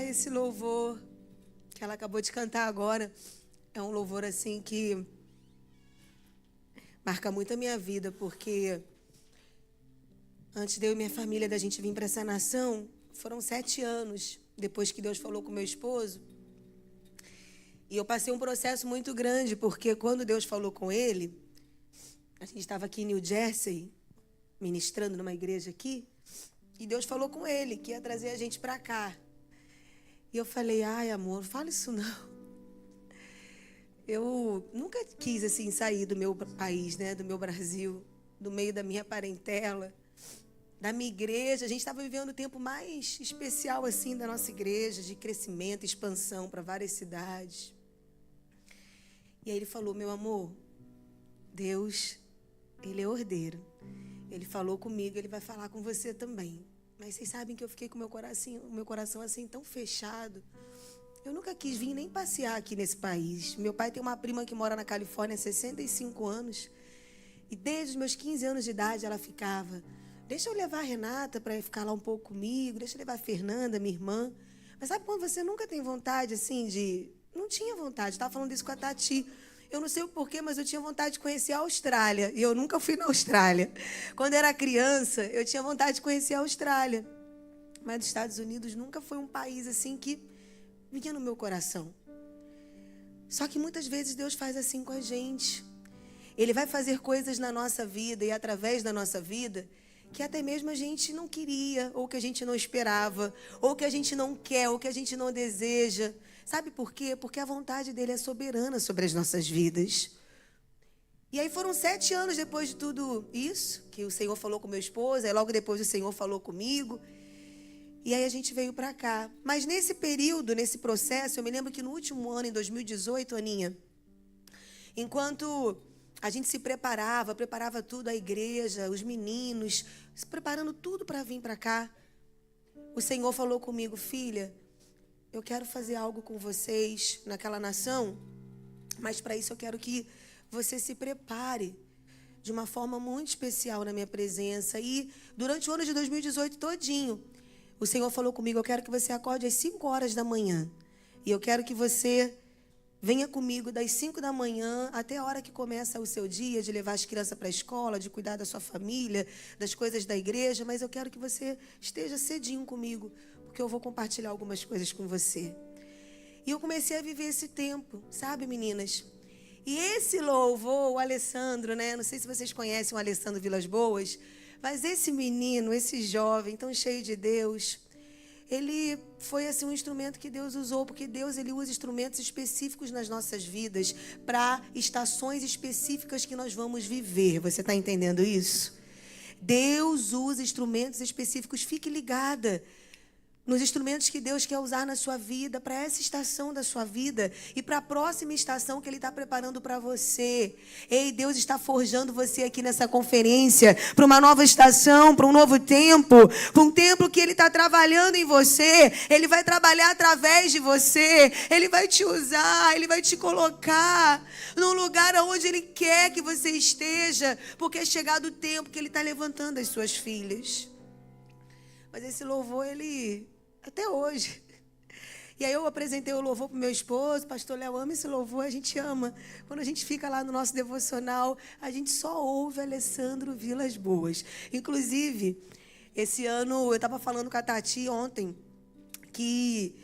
Esse louvor que ela acabou de cantar agora é um louvor assim que marca muito a minha vida, porque antes de eu e minha família da gente vir para essa nação, foram 7 anos depois que Deus falou com meu esposo. E eu passei um processo muito grande, porque quando Deus falou com ele, a gente estava aqui em New Jersey, ministrando numa igreja aqui, e Deus falou com ele que ia trazer a gente para cá. E eu falei, amor, não fala isso não. Eu nunca quis assim sair do meu país, né, do meu Brasil, do meio da minha parentela, da minha igreja. A gente estava vivendo o tempo mais especial assim da nossa igreja, de crescimento, expansão para várias cidades. E aí ele falou, meu amor, Deus, ele é ordeiro. Ele falou comigo, ele vai falar com você também. Mas vocês sabem que eu fiquei com o meu coração assim tão fechado. Eu nunca quis vir nem passear aqui nesse país. Meu pai tem uma prima que mora na Califórnia há 65 anos. E desde os meus 15 anos de idade ela ficava, deixa eu levar a Renata para ficar lá um pouco comigo, deixa eu levar a Fernanda, minha irmã. Mas sabe quando você nunca tem vontade assim de... Não tinha vontade, estava falando isso com a Tati. Eu não sei o porquê, mas eu tinha vontade de conhecer a Austrália. E eu nunca fui na Austrália. Quando eu era criança, eu tinha vontade de conhecer a Austrália. Mas os Estados Unidos nunca foi um país assim que vinha no meu coração. Só que muitas vezes Deus faz assim com a gente. Ele vai fazer coisas na nossa vida e através da nossa vida que até mesmo a gente não queria, ou que a gente não esperava, ou que a gente não quer, ou que a gente não deseja. Sabe por quê? Porque a vontade dele é soberana sobre as nossas vidas. E aí foram 7 anos depois de tudo isso, que o Senhor falou com meu esposo, aí logo depois o Senhor falou comigo. E aí a gente veio para cá. Mas nesse período, nesse processo, eu me lembro que no último ano, em 2018, Aninha, enquanto a gente se preparava tudo, a igreja, os meninos, se preparando tudo para vir para cá, o Senhor falou comigo, filha, eu quero fazer algo com vocês naquela nação, mas para isso eu quero que você se prepare de uma forma muito especial na minha presença. E durante o ano de 2018 todinho, o Senhor falou comigo, eu quero que você acorde às 5 horas da manhã. E eu quero que você venha comigo das 5 da manhã até a hora que começa o seu dia, de levar as crianças para a escola, de cuidar da sua família, das coisas da igreja, mas eu quero que você esteja cedinho comigo, porque eu vou compartilhar algumas coisas com você. E eu comecei a viver esse tempo, sabe, meninas? E esse louvor, o Alessandro, né? Não sei se vocês conhecem o Alessandro Vilas Boas, mas esse menino, esse jovem tão cheio de Deus, ele foi assim um instrumento que Deus usou, porque Deus ele usa instrumentos específicos nas nossas vidas para estações específicas que nós vamos viver. Você está entendendo isso? Deus usa instrumentos específicos. Fique ligada nos instrumentos que Deus quer usar na sua vida, para essa estação da sua vida e para a próxima estação que Ele está preparando para você. Ei, Deus está forjando você aqui nessa conferência para uma nova estação, para um novo tempo, para um tempo que Ele está trabalhando em você. Ele vai trabalhar através de você, Ele vai te usar, Ele vai te colocar num lugar onde Ele quer que você esteja, porque é chegado o tempo que Ele está levantando as suas filhas. Mas esse louvor, ele... até hoje. E aí eu apresentei o louvor para o meu esposo, pastor Léo, ama esse louvor, a gente ama. Quando a gente fica lá no nosso devocional, a gente só ouve Alessandro Vilas Boas. Inclusive, esse ano, eu estava falando com a Tati ontem, que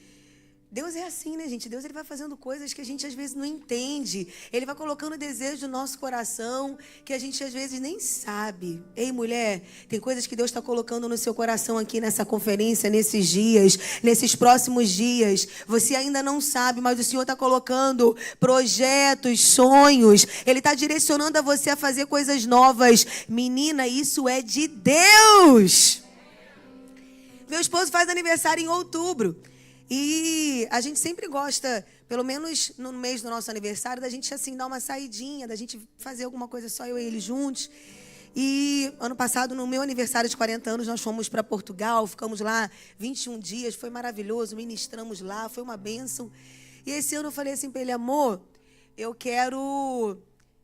Deus é assim, né, gente? Deus ele vai fazendo coisas que a gente às vezes não entende. Ele vai colocando desejo no nosso coração que a gente às vezes nem sabe. Ei, mulher, tem coisas que Deus está colocando no seu coração aqui nessa conferência, nesses dias, nesses próximos dias. Você ainda não sabe, mas o Senhor está colocando projetos, sonhos. Ele está direcionando a você a fazer coisas novas. Menina, isso é de Deus. Meu esposo faz aniversário em outubro. E a gente sempre gosta, pelo menos no mês do nosso aniversário, da gente assim dar uma saidinha, da gente fazer alguma coisa só eu e ele juntos. E ano passado, no meu aniversário de 40 anos, nós fomos para Portugal, ficamos lá 21 dias, foi maravilhoso, ministramos lá, foi uma bênção. E esse ano eu falei assim para ele, amor, eu quero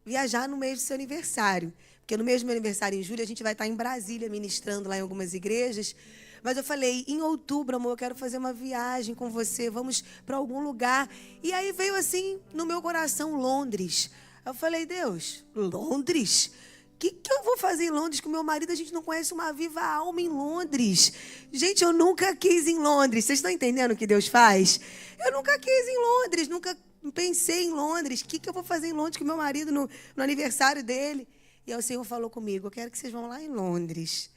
viajar no mês do seu aniversário. Porque no mês do meu aniversário, em julho, a gente vai estar em Brasília ministrando lá em algumas igrejas. Mas eu falei, em outubro, amor, eu quero fazer uma viagem com você, vamos para algum lugar. E aí veio assim no meu coração Londres. Eu falei, Deus, Londres? O que eu vou fazer em Londres com meu marido? A gente não conhece uma viva alma em Londres. Gente, eu nunca quis em Londres. Vocês estão entendendo o que Deus faz? Eu nunca quis em Londres, nunca pensei em Londres. O que eu vou fazer em Londres com meu marido no aniversário dele? E aí o Senhor falou comigo, eu quero que vocês vão lá em Londres.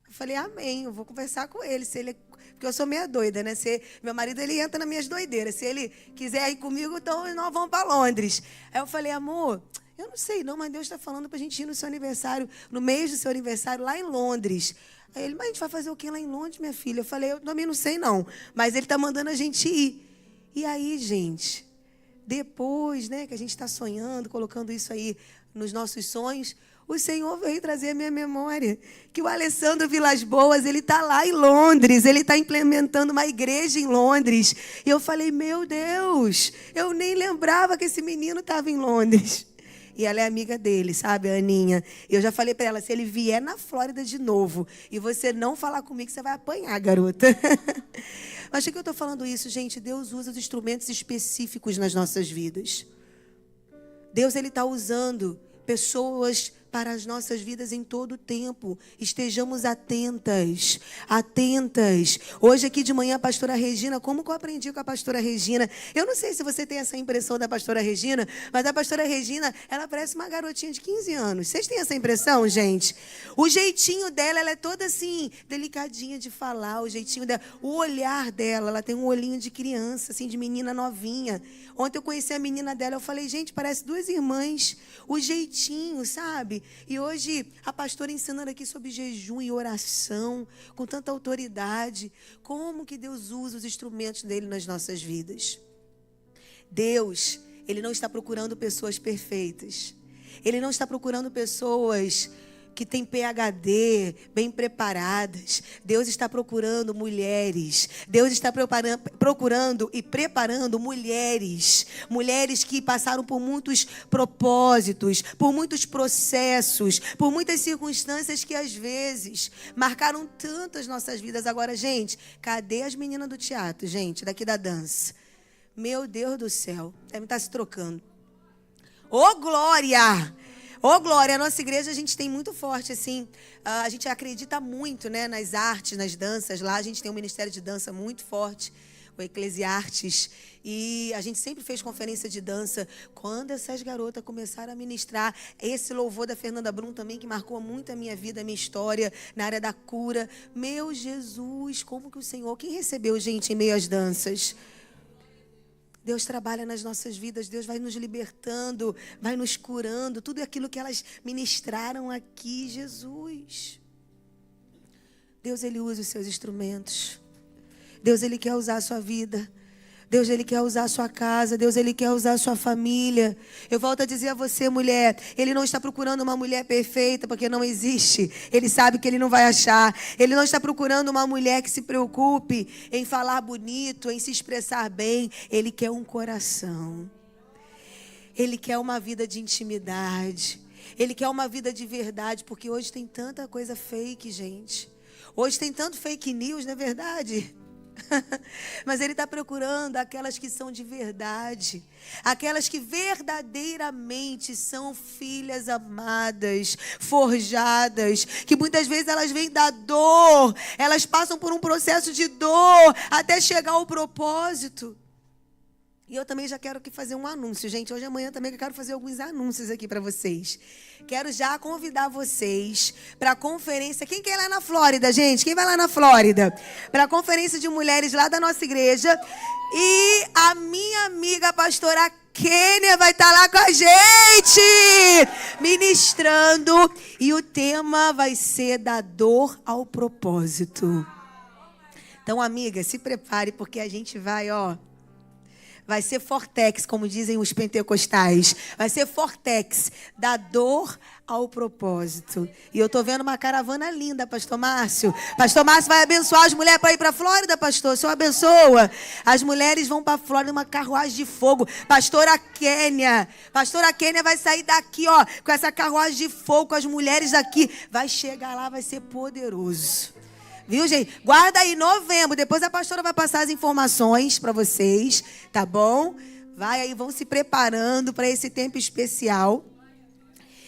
Eu falei, amém, eu vou conversar com ele. Se ele, porque eu sou meia doida, né? Meu marido, ele entra nas minhas doideiras. Se ele quiser ir comigo, então nós vamos para Londres. Aí eu falei, amor, eu não sei não, mas Deus está falando para a gente ir no seu aniversário, no mês do seu aniversário, lá em Londres. Aí ele, mas a gente vai fazer o quê lá em Londres, minha filha? Eu falei, eu também não sei não, mas ele está mandando a gente ir. E aí, gente, depois, né, que a gente está sonhando, colocando isso aí nos nossos sonhos, o Senhor veio trazer a minha memória que o Alessandro Vilas Boas, ele está lá em Londres, ele está implementando uma igreja em Londres. E eu falei, meu Deus, eu nem lembrava que esse menino estava em Londres. E ela é amiga dele, sabe, a Aninha? E eu já falei para ela, se ele vier na Flórida de novo e você não falar comigo, você vai apanhar, garota. Mas por que eu estou falando isso, gente? Deus usa os instrumentos específicos nas nossas vidas. Deus, ele está usando pessoas para as nossas vidas em todo o tempo. Estejamos atentas, atentas. Hoje aqui de manhã a pastora Regina, como que eu aprendi com a pastora Regina? Eu não sei se você tem essa impressão da pastora Regina, mas a pastora Regina, ela parece uma garotinha de 15 anos. Vocês têm essa impressão, gente? O jeitinho dela, ela é toda assim, delicadinha de falar, o jeitinho dela, o olhar dela, ela tem um olhinho de criança, assim, de menina novinha. Ontem eu conheci a menina dela, eu falei, gente, parece duas irmãs. O jeitinho, sabe? E hoje a pastora ensinando aqui sobre jejum e oração, com tanta autoridade. Como que Deus usa os instrumentos dele nas nossas vidas? Deus, ele não está procurando pessoas perfeitas. Ele não está procurando pessoas que têm PhD, bem preparadas. Deus está procurando mulheres. Deus está procurando e preparando mulheres. Mulheres que passaram por muitos propósitos, por muitos processos, por muitas circunstâncias que às vezes marcaram tanto as nossas vidas. Agora, gente, cadê as meninas do teatro, gente, daqui da dança? Meu Deus do céu, deve estar se trocando. Ô, Glória! Ô, Glória, a nossa igreja a gente tem muito forte, assim, a gente acredita muito, né, nas artes, nas danças. Lá a gente tem um ministério de dança muito forte, o Eclesiartes, e a gente sempre fez conferência de dança. Quando essas garotas começaram a ministrar, esse louvor da Fernanda Brum também, que marcou muito a minha vida, a minha história, na área da cura. Meu Jesus, como que o Senhor, quem recebeu gente em meio às danças? Deus trabalha nas nossas vidas, Deus vai nos libertando, vai nos curando, tudo aquilo que elas ministraram aqui, Jesus. Deus, ele usa os seus instrumentos. Deus, ele quer usar a sua vida. Deus, ele quer usar a sua casa. Deus, ele quer usar a sua família. Eu volto a dizer a você, mulher, ele não está procurando uma mulher perfeita, porque não existe. Ele sabe que ele não vai achar. Ele não está procurando uma mulher que se preocupe em falar bonito, em se expressar bem. Ele quer um coração. Ele quer uma vida de intimidade. Ele quer uma vida de verdade, porque hoje tem tanta coisa fake, gente. Hoje tem tanto fake news, não é verdade? Mas ele está procurando aquelas que são de verdade, aquelas que verdadeiramente são filhas amadas, forjadas, que muitas vezes elas vêm da dor, elas passam por um processo de dor até chegar ao propósito. E eu também já quero aqui fazer um anúncio, gente. Hoje amanhã também eu quero fazer alguns anúncios aqui para vocês. Quero já convidar vocês para a conferência. Quem quer ir lá na Flórida, gente? Quem vai lá na Flórida? Para a conferência de mulheres lá da nossa igreja. E a minha amiga a pastora Kênia vai estar lá com a gente, ministrando. E o tema vai ser da dor ao propósito. Então, amiga, se prepare, porque a gente vai, vai ser Fortex, como dizem os pentecostais. Vai ser Fortex, da dor ao propósito. E eu tô vendo uma caravana linda, pastor Márcio. Pastor Márcio vai abençoar as mulheres para ir para a Flórida, pastor. O senhor abençoa. As mulheres vão para a Flórida numa carruagem de fogo. Pastora Kênia vai sair daqui, com essa carruagem de fogo, com as mulheres daqui. Vai chegar lá, vai ser poderoso. Viu, gente? Guarda aí, novembro. Depois a pastora vai passar as informações para vocês, tá bom? Vai aí, vão se preparando para esse tempo especial.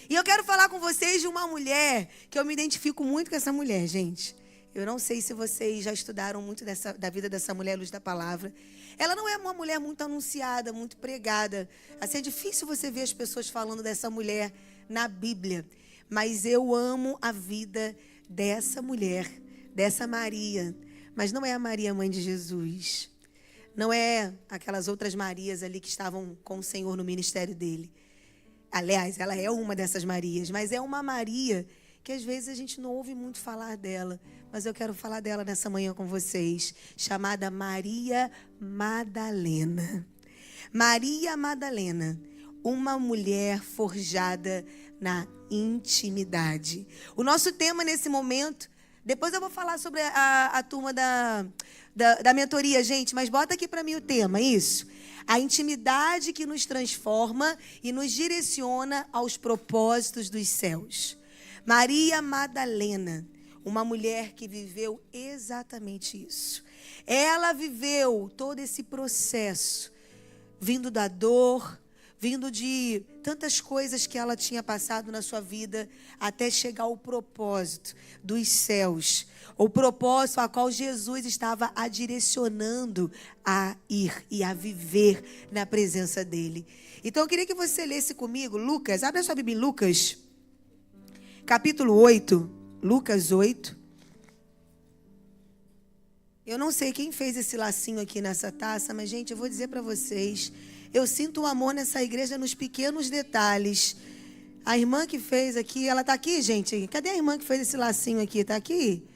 E eu quero falar com vocês de uma mulher que eu me identifico muito com essa mulher, gente. Eu não sei se vocês já estudaram muito da vida dessa mulher, luz da palavra. Ela não é uma mulher muito anunciada, muito pregada. Assim, é difícil você ver as pessoas falando dessa mulher na Bíblia. Mas eu amo a vida dessa mulher, dessa Maria. Mas não é a Maria, mãe de Jesus. Não é aquelas outras Marias ali que estavam com o Senhor no ministério dele. Aliás, ela é uma dessas Marias, mas é uma Maria que às vezes a gente não ouve muito falar dela. Mas eu quero falar dela nessa manhã com vocês, chamada Maria Madalena. Maria Madalena, uma mulher forjada na intimidade. O nosso tema nesse momento, depois eu vou falar sobre a turma da mentoria, gente, mas bota aqui para mim o tema, isso. A intimidade que nos transforma e nos direciona aos propósitos dos céus. Maria Madalena, uma mulher que viveu exatamente isso. Ela viveu todo esse processo, vindo da dor, vindo de tantas coisas que ela tinha passado na sua vida, até chegar ao propósito dos céus. O propósito a qual Jesus estava a direcionando a ir e a viver na presença dele. Então eu queria que você lesse comigo Lucas, abre a sua Bíblia em Lucas, capítulo 8, Lucas 8. Eu não sei quem fez esse lacinho aqui nessa taça, mas, gente, eu vou dizer para vocês, eu sinto um amor nessa igreja nos pequenos detalhes. A irmã que fez aqui, ela está aqui, gente? Cadê a irmã que fez esse lacinho aqui? Está aqui?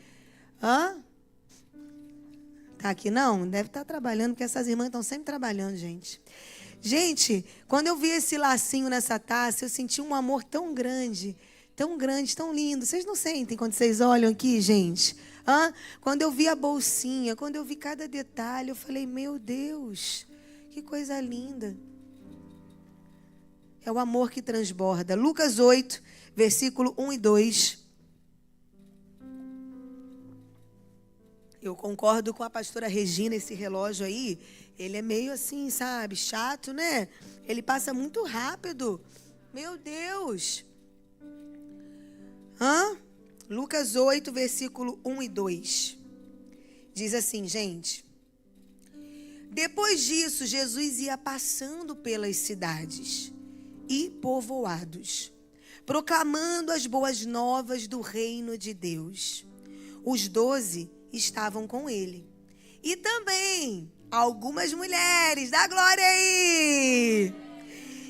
Hã? Está aqui não? Deve estar trabalhando, porque essas irmãs estão sempre trabalhando, gente. Gente, quando eu vi esse lacinho nessa taça, eu senti um amor tão grande, tão lindo. Vocês não sentem quando vocês olham aqui, gente? Quando eu vi a bolsinha, quando eu vi cada detalhe, eu falei, meu Deus, que coisa linda. É o amor que transborda. Lucas 8, versículo 1 e 2. Eu concordo com a pastora Regina, esse relógio aí, ele é meio assim, sabe, chato, né? Ele passa muito rápido. Meu Deus. Lucas 8, versículo 1 e 2. Diz assim, gente. Depois disso, Jesus ia passando pelas cidades e povoados, proclamando as boas novas do reino de Deus. Os 12 estavam com ele. E também algumas mulheres, dá glória aí,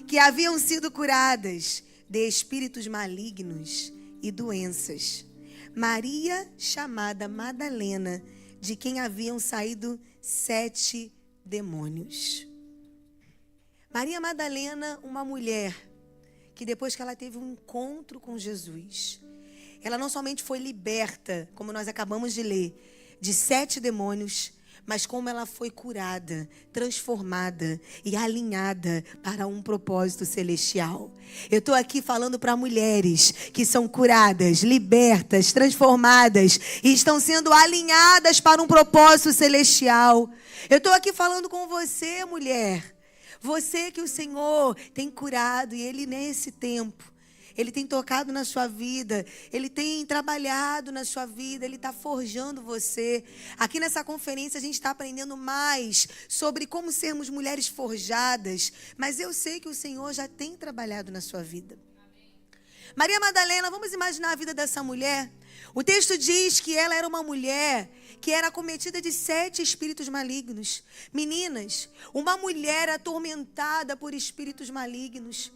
que haviam sido curadas de espíritos malignos e doenças. Maria, chamada Madalena, de quem haviam saído 7 demônios. Maria Madalena, uma mulher que depois que ela teve um encontro com Jesus, ela não somente foi liberta, como nós acabamos de ler, de 7 demônios, mas como ela foi curada, transformada e alinhada para um propósito celestial. Eu estou aqui falando para mulheres que são curadas, libertas, transformadas e estão sendo alinhadas para um propósito celestial. Eu estou aqui falando com você, mulher. Você que o Senhor tem curado e Ele nesse tempo, Ele tem tocado na sua vida, Ele tem trabalhado na sua vida, Ele está forjando você. Aqui nessa conferência a gente está aprendendo mais sobre como sermos mulheres forjadas, mas eu sei que o Senhor já tem trabalhado na sua vida. Maria Madalena, vamos imaginar a vida dessa mulher. O texto diz que ela era uma mulher que era acometida de 7 espíritos malignos. Meninas, uma mulher atormentada por espíritos malignos.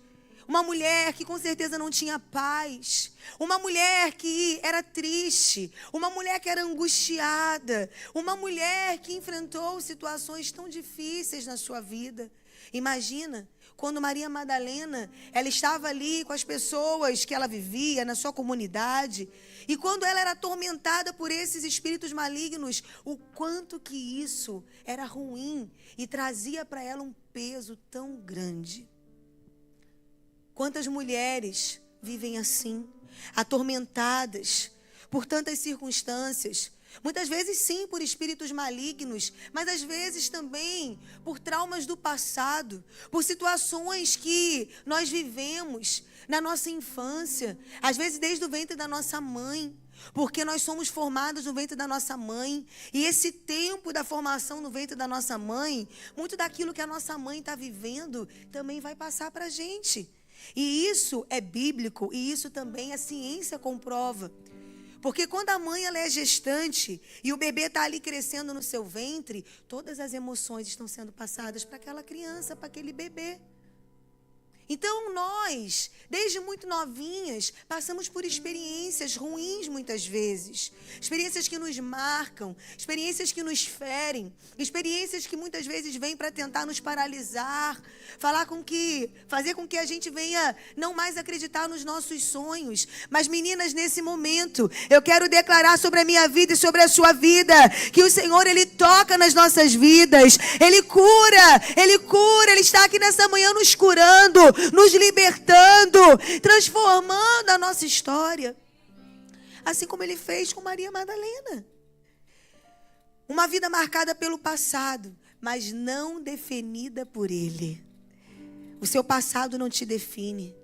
Uma mulher que com certeza não tinha paz. Uma mulher que era triste. Uma mulher que era angustiada. Uma mulher que enfrentou situações tão difíceis na sua vida. Imagina, quando Maria Madalena, ela estava ali com as pessoas que ela vivia na sua comunidade. E quando ela era atormentada por esses espíritos malignos, o quanto que isso era ruim e trazia para ela um peso tão grande. Quantas mulheres vivem assim, atormentadas por tantas circunstâncias, Muitas vezes sim, por espíritos malignos, mas às vezes também por traumas do passado, por situações que nós vivemos na nossa infância, às vezes desde o ventre da nossa mãe, porque nós somos formados no ventre da nossa mãe, e esse tempo da formação no ventre da nossa mãe, muito daquilo que a nossa mãe está vivendo, também vai passar para a gente. E isso é bíblico, e isso também a ciência comprova. Porque quando a mãe ela é gestante e o bebê está ali crescendo no seu ventre, todas as emoções estão sendo passadas para aquela criança, para aquele bebê. Então nós, desde muito novinhas, passamos por experiências ruins muitas vezes. Experiências que nos marcam, experiências que nos ferem, experiências que muitas vezes vêm para tentar nos paralisar, fazer com que a gente venha não mais acreditar nos nossos sonhos. Mas meninas, nesse momento, eu quero declarar sobre a minha vida e sobre a sua vida, que o Senhor, Ele toca nas nossas vidas, Ele cura, Ele está aqui nessa manhã nos curando, nos libertando, transformando a nossa história. Assim como Ele fez com Maria Madalena. Uma vida marcada pelo passado, mas não definida por Ele. O seu passado não te define.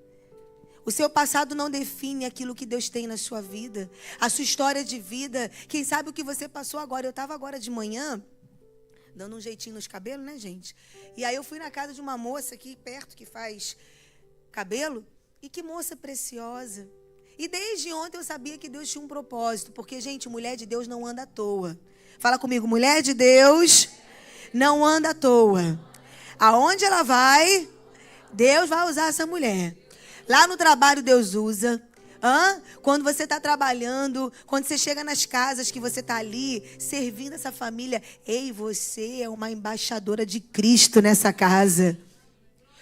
O seu passado não define aquilo que Deus tem na sua vida. A sua história de vida. Quem sabe o que você passou agora. Eu estava agora de manhã, dando um jeitinho nos cabelos, né, gente? E aí eu fui na casa de uma moça aqui perto que faz cabelo. E que moça preciosa. E desde ontem eu sabia que Deus tinha um propósito. Porque, gente, mulher de Deus não anda à toa. Fala comigo, mulher de Deus não anda à toa. Aonde ela vai, Deus vai usar essa mulher. Lá no trabalho Deus usa. Quando você está trabalhando, quando você chega nas casas que você está ali, servindo essa família. Ei, você é uma embaixadora de Cristo nessa casa.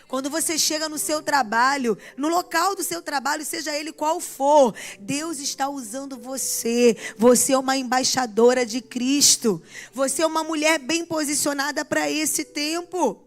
Quando você chega no seu trabalho, no local do seu trabalho, seja ele qual for, Deus está usando você. Você é uma embaixadora de Cristo. Você é uma mulher bem posicionada para esse tempo.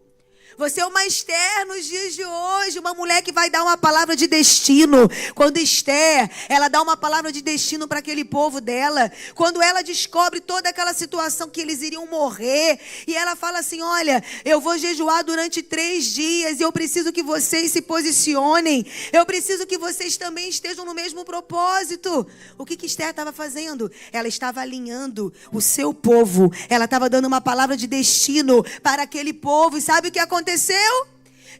Você é uma Esther nos dias de hoje, uma mulher que vai dar uma palavra de destino. Quando Esther, ela dá uma palavra de destino para aquele povo dela. Quando ela descobre toda aquela situação que eles iriam morrer. E ela fala assim, olha, eu vou jejuar durante 3 dias e eu preciso que vocês se posicionem. Eu preciso que vocês também estejam no mesmo propósito. O que Esther estava fazendo? Ela estava alinhando o seu povo. Ela estava dando uma palavra de destino para aquele povo. E sabe o que aconteceu?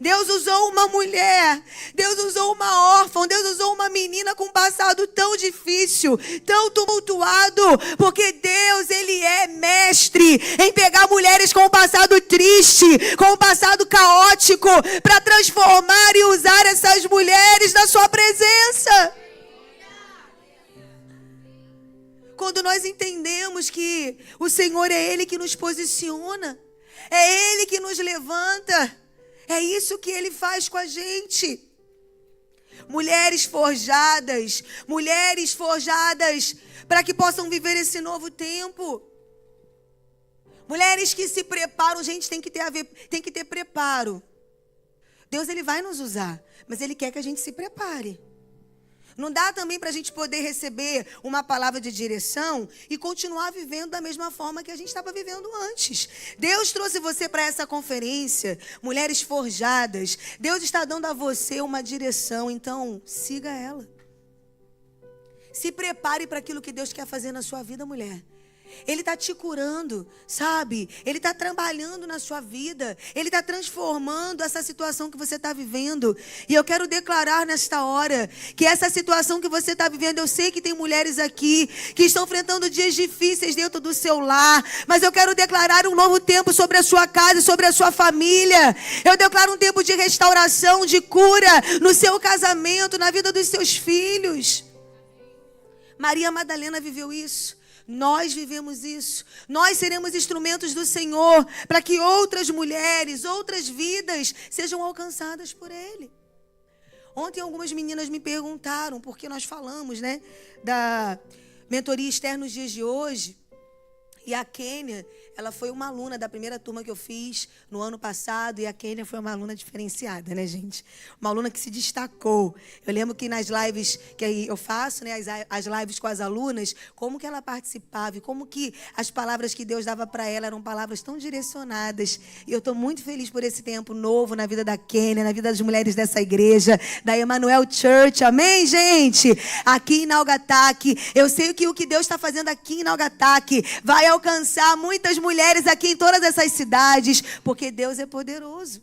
Deus usou uma mulher, Deus usou uma órfã, Deus usou uma menina com um passado tão difícil, tão tumultuado, porque Deus, Ele é mestre em pegar mulheres com um passado triste, com um passado caótico, para transformar e usar essas mulheres na sua presença. Quando nós entendemos que o Senhor é Ele que nos posiciona, é Ele que nos levanta. É isso que Ele faz com a gente. Mulheres forjadas para que possam viver esse novo tempo. Mulheres que se preparam, gente, tem que ter preparo. Deus, Ele vai nos usar, mas Ele quer que a gente se prepare. Não dá também para a gente poder receber uma palavra de direção e continuar vivendo da mesma forma que a gente estava vivendo antes. Deus trouxe você para essa conferência, mulheres forjadas. Deus está dando a você uma direção, então siga ela. Se prepare para aquilo que Deus quer fazer na sua vida, mulher. Ele está te curando, sabe? Ele está trabalhando na sua vida. Ele está transformando essa situação que você está vivendo. E eu quero declarar nesta hora que essa situação que você está vivendo, eu sei que tem mulheres aqui que estão enfrentando dias difíceis dentro do seu lar. Mas eu quero declarar um novo tempo sobre a sua casa e sobre a sua família. Eu declaro um tempo de restauração, de cura no seu casamento, na vida dos seus filhos. Maria Madalena viveu isso. Nós vivemos isso. Nós seremos instrumentos do Senhor para que outras mulheres, outras vidas sejam alcançadas por Ele. Ontem algumas meninas me perguntaram, porque nós falamos, da mentoria Esther nos dias de hoje. E a Kênia, ela foi uma aluna da primeira turma que eu fiz no ano passado. E a Kênia foi uma aluna diferenciada, né, gente? Uma aluna que se destacou. Eu lembro que nas lives que eu faço, né, as lives com as alunas, como que ela participava e como que as palavras que Deus dava para ela eram palavras tão direcionadas. E eu estou muito feliz por esse tempo novo na vida da Kênia, na vida das mulheres dessa igreja, da Emmanuel Church. Amém, gente? Aqui em Naugataque, eu sei que o que Deus está fazendo aqui em Naugataque vai alcançar muitas mulheres aqui em todas essas cidades, porque Deus é poderoso.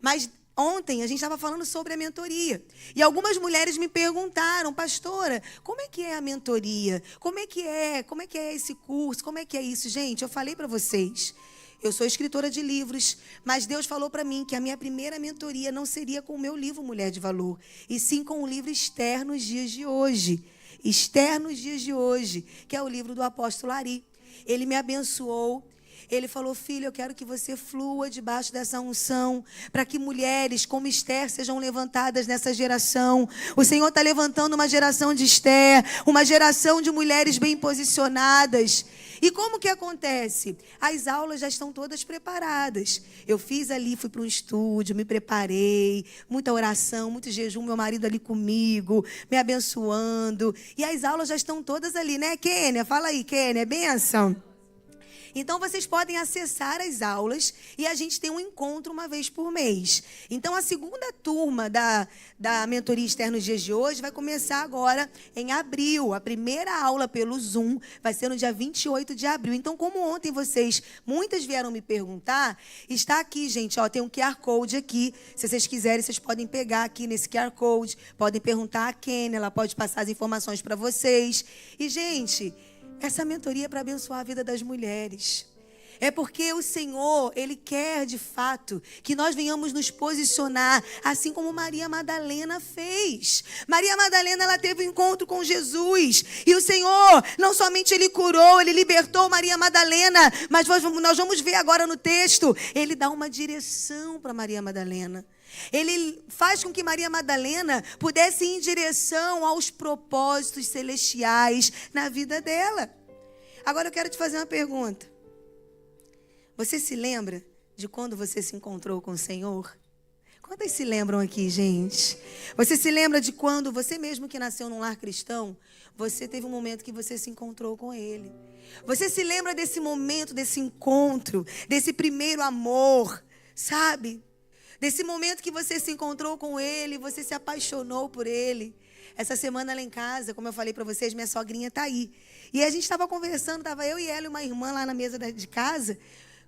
Mas ontem a gente estava falando sobre a mentoria. E algumas mulheres me perguntaram, pastora, como é que é a mentoria? Como é que é esse curso? Como é que é isso? Gente, eu falei para vocês. Eu sou escritora de livros, mas Deus falou para mim que a minha primeira mentoria não seria com o meu livro Mulher de Valor, e sim com o livro Esther nos Dias de Hoje. Esther nos Dias de Hoje, que é o livro do apóstolo Ari. Ele me abençoou. Ele falou, filho, eu quero que você flua debaixo dessa unção, para que mulheres como Esther sejam levantadas nessa geração. O Senhor está levantando uma geração de Esther, uma geração de mulheres bem posicionadas. E como que acontece? As aulas já estão todas preparadas. Eu fiz ali, fui para um estúdio, me preparei, muita oração, muito jejum, meu marido ali comigo, me abençoando. E as aulas já estão todas ali, né, Kênia? Fala aí, Kênia, é bênção? Então, vocês podem acessar as aulas e a gente tem um encontro uma vez por mês. Então, a segunda turma da mentoria Esther nos Dias de Hoje vai começar agora em abril. A primeira aula pelo Zoom vai ser no dia 28 de abril. Então, como ontem muitas vieram me perguntar, está aqui, gente, ó, tem um QR Code aqui. Se vocês quiserem, vocês podem pegar aqui nesse QR Code, podem perguntar a Kênia, ela pode passar as informações para vocês. E, gente, essa mentoria é para abençoar a vida das mulheres. É porque o Senhor, Ele quer de fato que nós venhamos nos posicionar, assim como Maria Madalena fez. Maria Madalena, ela teve um encontro com Jesus. E o Senhor, não somente Ele curou, Ele libertou Maria Madalena, mas nós vamos ver agora no texto, Ele dá uma direção para Maria Madalena. Ele faz com que Maria Madalena pudesse ir em direção aos propósitos celestiais na vida dela. Agora eu quero te fazer uma pergunta. Você se lembra de quando você se encontrou com o Senhor? Quantas se lembram aqui, gente? Você se lembra de quando você mesmo que nasceu num lar cristão, você teve um momento que você se encontrou com Ele? Você se lembra desse momento, desse encontro, desse primeiro amor, sabe? Desse momento que você se encontrou com Ele, você se apaixonou por Ele. Essa semana lá em casa, como eu falei para vocês, minha sogrinha está aí. E a gente estava conversando, estava eu e ela e uma irmã lá na mesa de casa,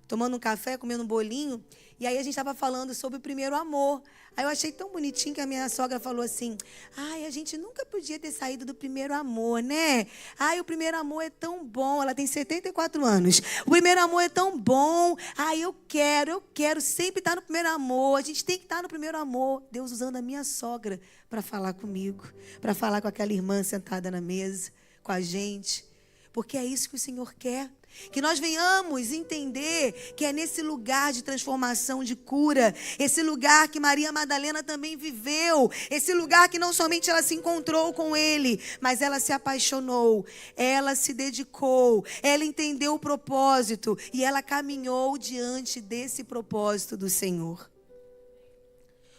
tomando um café, comendo um bolinho. E aí a gente estava falando sobre o primeiro amor. Aí eu achei tão bonitinho que a minha sogra falou assim, ai, a gente nunca podia ter saído do primeiro amor, né? Ai, o primeiro amor é tão bom. Ela tem 74 anos. O primeiro amor é tão bom. Ai, eu quero sempre estar no primeiro amor. A gente tem que estar no primeiro amor. Deus usando a minha sogra para falar comigo, para falar com aquela irmã sentada na mesa, com a gente. Porque é isso que o Senhor quer. Que nós venhamos entender que é nesse lugar de transformação, de cura, esse lugar que Maria Madalena também viveu, esse lugar que não somente ela se encontrou com Ele, mas ela se apaixonou, ela se dedicou, ela entendeu o propósito e ela caminhou diante desse propósito do Senhor.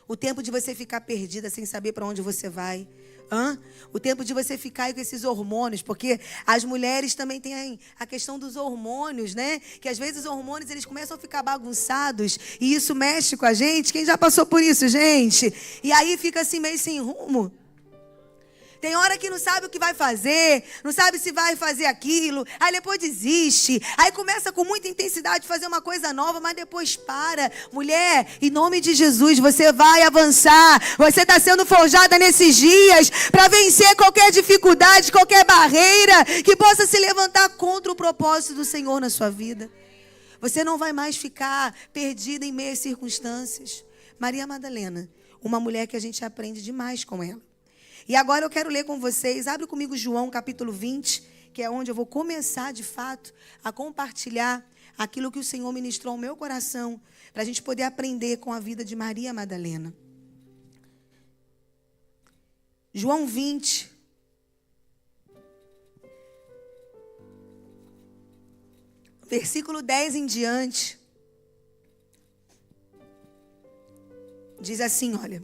O tempo de você ficar perdida sem saber para onde você vai. O tempo de você ficar aí com esses hormônios, porque as mulheres também têm a questão dos hormônios, né? Que às vezes os hormônios eles começam a ficar bagunçados e isso mexe com a gente. Quem já passou por isso, gente? E aí fica assim meio sem rumo. Tem hora que não sabe o que vai fazer, não sabe se vai fazer aquilo, aí depois desiste, aí começa com muita intensidade fazer uma coisa nova, mas depois para. Mulher, em nome de Jesus, você vai avançar, você está sendo forjada nesses dias para vencer qualquer dificuldade, qualquer barreira que possa se levantar contra o propósito do Senhor na sua vida. Você não vai mais ficar perdida em meias circunstâncias. Maria Madalena, uma mulher que a gente aprende demais com ela. E agora eu quero ler com vocês, abre comigo João capítulo 20, que é onde eu vou começar de fato a compartilhar aquilo que o Senhor ministrou ao meu coração, para a gente poder aprender com a vida de Maria Madalena. João 20. versículo 10 em diante, diz assim, olha.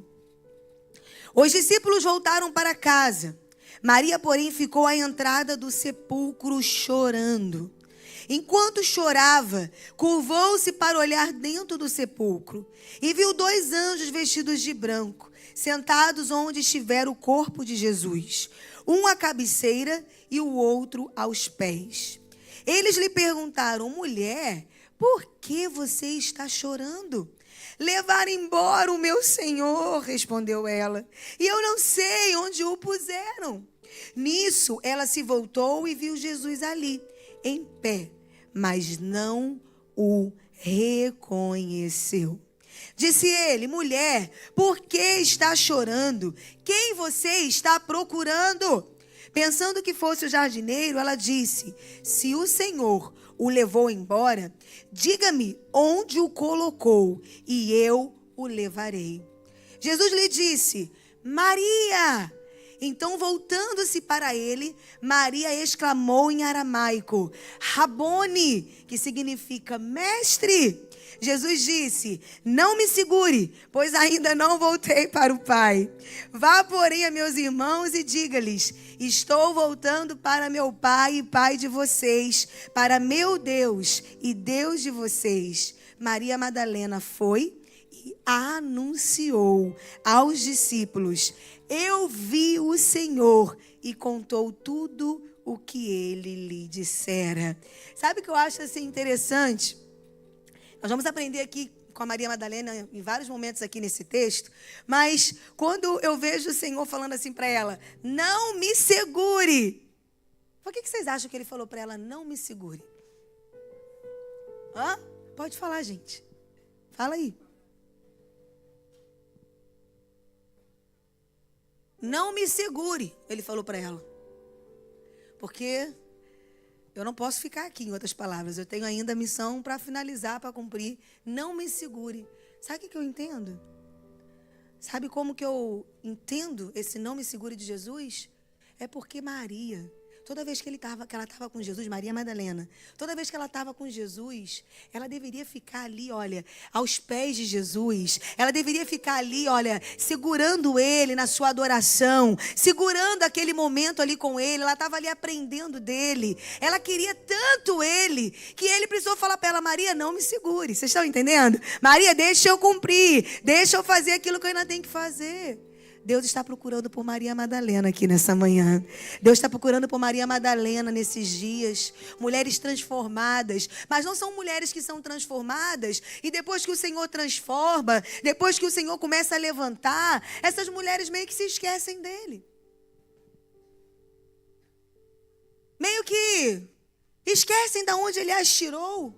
Os discípulos voltaram para casa. Maria, porém, ficou à entrada do sepulcro chorando. Enquanto chorava, curvou-se para olhar dentro do sepulcro e viu 2 anjos vestidos de branco, sentados onde estivera o corpo de Jesus, um à cabeceira e o outro aos pés. Eles lhe perguntaram: mulher, por que você está chorando? Levaram embora o meu Senhor, respondeu ela, e eu não sei onde o puseram. Nisso, ela se voltou e viu Jesus ali, em pé, mas não o reconheceu. Disse ele: mulher, por que está chorando? Quem você está procurando? Pensando que fosse o jardineiro, ela disse: se o Senhor o levou embora, diga-me onde o colocou e eu o levarei. Jesus lhe disse: Maria! Então, voltando-se para ele, Maria exclamou em aramaico: Rabone, que significa mestre. Jesus disse: não me segure, pois ainda não voltei para o Pai. Vá, porém, a meus irmãos e diga-lhes: estou voltando para meu Pai e Pai de vocês, para meu Deus e Deus de vocês. Maria Madalena foi e anunciou aos discípulos: eu vi o Senhor, e contou tudo o que ele lhe dissera. Sabe o que eu acho assim interessante? Nós vamos aprender aqui com a Maria Madalena em vários momentos aqui nesse texto, mas quando eu vejo o Senhor falando assim para ela: não me segure. Por que vocês acham que ele falou para ela: não me segure? Hã? Pode falar, gente. Fala aí. Não me segure, ele falou para ela. Porque eu não posso ficar aqui, em outras palavras. Eu tenho ainda missão para finalizar, para cumprir. Não me segure. Sabe o que eu entendo? Sabe como que eu entendo esse não me segure de Jesus? É porque Maria, toda vez que ela estava com Jesus, Maria Madalena, toda vez que ela estava com Jesus, ela deveria ficar ali, olha, aos pés de Jesus. Ela deveria ficar ali, olha, segurando ele na sua adoração, segurando aquele momento ali com ele. Ela estava ali aprendendo dele. Ela queria tanto ele, que ele precisou falar para ela: Maria, não me segure. Vocês estão entendendo? Maria, deixa eu cumprir, deixa eu fazer aquilo que eu ainda tenho que fazer. Deus está procurando por Maria Madalena aqui nessa manhã. Deus está procurando por Maria Madalena nesses dias. Mulheres transformadas. Mas não são mulheres que são transformadas e depois que o Senhor transforma, depois que o Senhor começa a levantar, essas mulheres meio que se esquecem dele. Meio que esquecem de onde ele as tirou.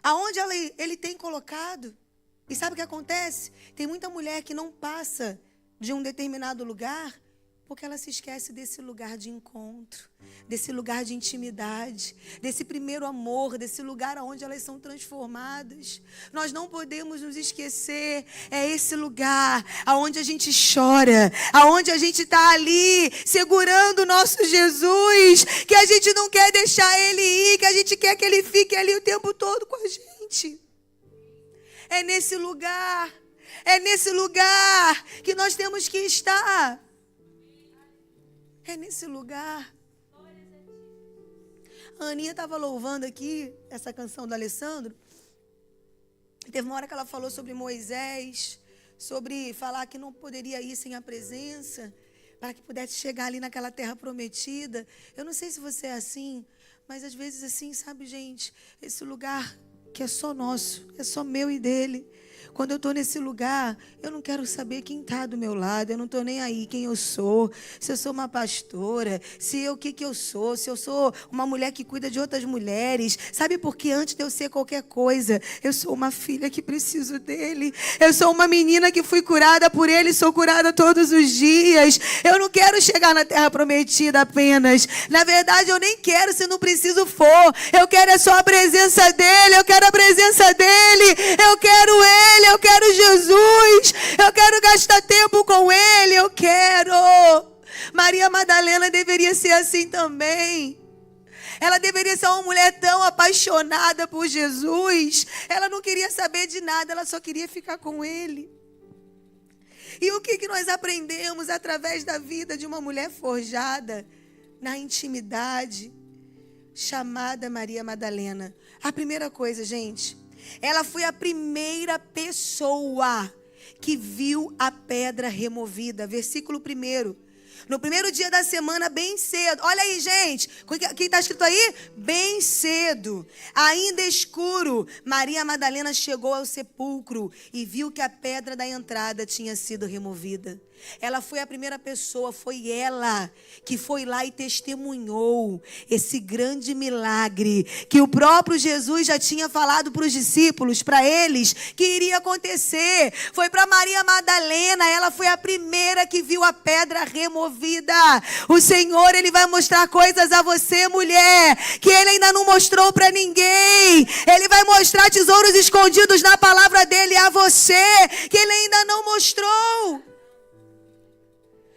Aonde ele tem colocado. E sabe o que acontece? Tem muita mulher que não passa de um determinado lugar porque ela se esquece desse lugar de encontro, desse lugar de intimidade, desse primeiro amor, desse lugar onde elas são transformadas. Nós não podemos nos esquecer, é esse lugar onde a gente chora, onde a gente está ali segurando o nosso Jesus, que a gente não quer deixar ele ir, que a gente quer que ele fique ali o tempo todo com a gente. É nesse lugar que nós temos que estar. É nesse lugar. A Aninha estava louvando aqui essa canção do Alessandro. Teve uma hora que ela falou sobre Moisés, sobre falar que não poderia ir sem a presença, para que pudesse chegar ali naquela terra prometida. Eu não sei se você é assim, mas às vezes assim, sabe, gente, esse lugar que é só nosso, é só meu e dele. Quando eu estou nesse lugar, eu não quero saber quem está do meu lado, eu não estou nem aí quem eu sou, se eu sou uma pastora, o que eu sou, se eu sou uma mulher que cuida de outras mulheres. Sabe por quê? Antes de eu ser qualquer coisa, eu sou uma filha que preciso dele. Eu sou uma menina que fui curada por ele, sou curada todos os dias. Eu não quero chegar na terra prometida apenas. Na verdade, eu nem quero se não preciso for. Eu quero é só a presença dele, eu quero a presença dele, eu quero ele. Eu quero Jesus, eu quero gastar tempo com ele, eu quero. Maria Madalena deveria ser assim também. Ela deveria ser uma mulher tão apaixonada por Jesus. Ela não queria saber de nada, ela só queria ficar com ele. E o que nós aprendemos através da vida de uma mulher forjada na intimidade, chamada Maria Madalena? A primeira coisa, gente, ela foi a primeira pessoa que viu a pedra removida. Versículo 1. No primeiro dia da semana, bem cedo. Olha aí, gente. O que está escrito aí? Bem cedo. Ainda escuro, Maria Madalena chegou ao sepulcro e viu que a pedra da entrada tinha sido removida. Ela foi a primeira pessoa, foi ela que foi lá e testemunhou esse grande milagre que o próprio Jesus já tinha falado para os discípulos, para eles, que iria acontecer. Foi para Maria Madalena, ela foi a primeira que viu a pedra removida. O Senhor, Ele vai mostrar coisas a você, mulher, que Ele ainda não mostrou para ninguém. Ele vai mostrar tesouros escondidos na palavra dEle a você, que Ele ainda não mostrou.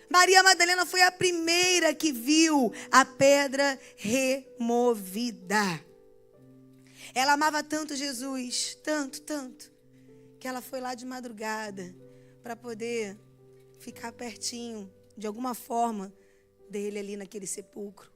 Maria Madalena foi a primeira que viu a pedra removida. Ela amava tanto Jesus, tanto, que ela foi lá de madrugada para poder ficar pertinho, de alguma forma, dele ali naquele sepulcro.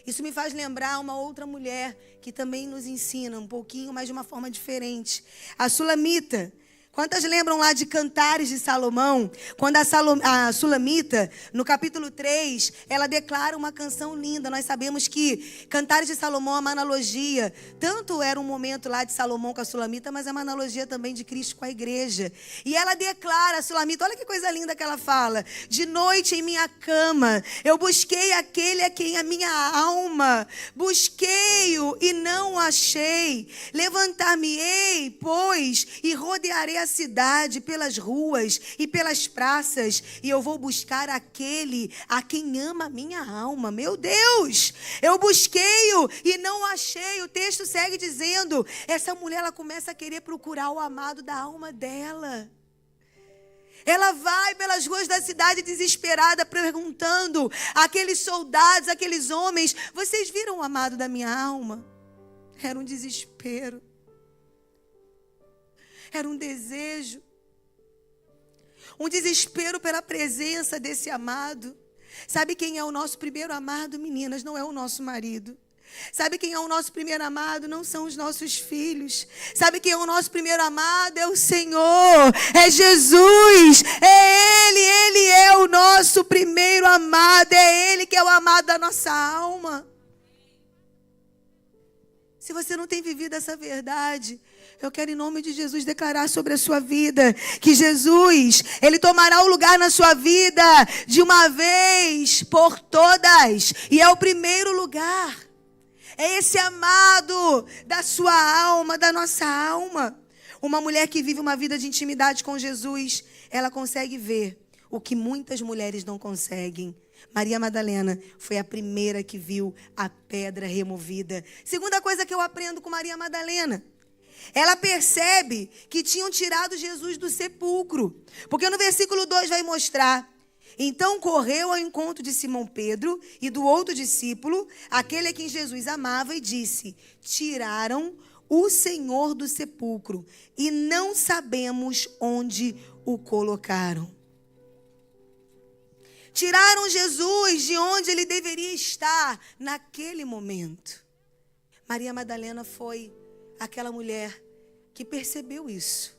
Isso me faz lembrar uma outra mulher que também nos ensina um pouquinho, mas de uma forma diferente. A Sulamita. Quantas lembram lá de Cantares de Salomão? Quando a Sulamita, no capítulo 3, ela declara uma canção linda. Nós sabemos que Cantares de Salomão é uma analogia. Tanto era um momento lá de Salomão com a Sulamita, mas é uma analogia também de Cristo com a igreja. E ela declara, a Sulamita, olha que coisa linda que ela fala. De noite em minha cama, eu busquei aquele a quem a minha alma busquei-o e não o achei. Levantar-me-ei, pois, e rodearei a cidade pelas ruas e pelas praças, e eu vou buscar aquele a quem ama a minha alma. Meu Deus, eu busquei-o e não achei. O texto segue dizendo, essa mulher, ela começa a querer procurar o amado da alma dela. Ela vai pelas ruas da cidade desesperada, perguntando àqueles soldados, àqueles homens, vocês viram o amado da minha alma? Era um desespero. Era um desejo, um desespero pela presença desse amado. Sabe quem é o nosso primeiro amado, meninas? Não é o nosso marido. Sabe quem é o nosso primeiro amado? Não são os nossos filhos. Sabe quem é o nosso primeiro amado? É o Senhor, é Jesus, é Ele é o nosso primeiro amado, é Ele que é o amado da nossa alma. Se você não tem vivido essa verdade, eu quero em nome de Jesus declarar sobre a sua vida que Jesus, Ele tomará o lugar na sua vida de uma vez por todas. E é o primeiro lugar. É esse amado da sua alma, da nossa alma. Uma mulher que vive uma vida de intimidade com Jesus, ela consegue ver o que muitas mulheres não conseguem. Maria Madalena foi a primeira que viu a pedra removida. Segunda coisa que eu aprendo com Maria Madalena. Ela percebe que tinham tirado Jesus do sepulcro. Porque no versículo 2 vai mostrar. Então correu ao encontro de Simão Pedro e do outro discípulo, aquele a quem Jesus amava, e disse, tiraram o Senhor do sepulcro e não sabemos onde o colocaram. Tiraram Jesus de onde ele deveria estar naquele momento. Maria Madalena foi aquela mulher que percebeu isso.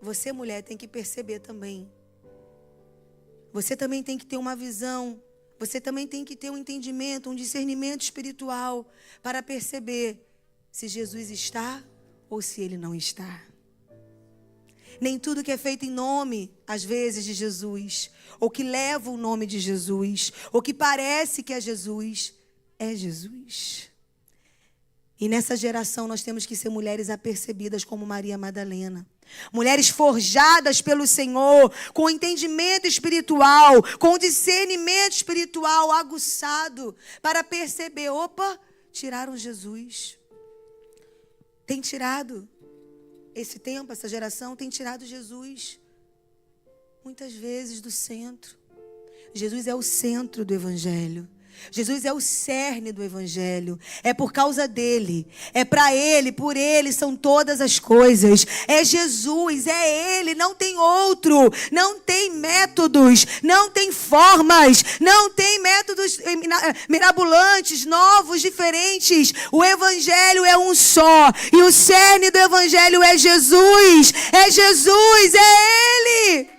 Você, mulher, tem que perceber também. Você também tem que ter uma visão. Você também tem que ter um entendimento, um discernimento espiritual para perceber se Jesus está ou se ele não está. Nem tudo que é feito em nome, às vezes, de Jesus, ou que leva o nome de Jesus, ou que parece que é Jesus Jesus. E nessa geração nós temos que ser mulheres apercebidas como Maria Madalena. Mulheres forjadas pelo Senhor, com entendimento espiritual, com discernimento espiritual aguçado, para perceber, opa, tiraram Jesus. Tem tirado. Esse tempo, essa geração tem tirado Jesus, muitas vezes do centro. Jesus é o centro do Evangelho. Jesus é o cerne do evangelho. É por causa dele. É para ele, por ele são todas as coisas. É Jesus, é ele, não tem outro. Não tem métodos, não tem formas, não tem métodos mirabolantes, novos, diferentes. O evangelho é um só. E o cerne do evangelho é Jesus. É Jesus, é ele.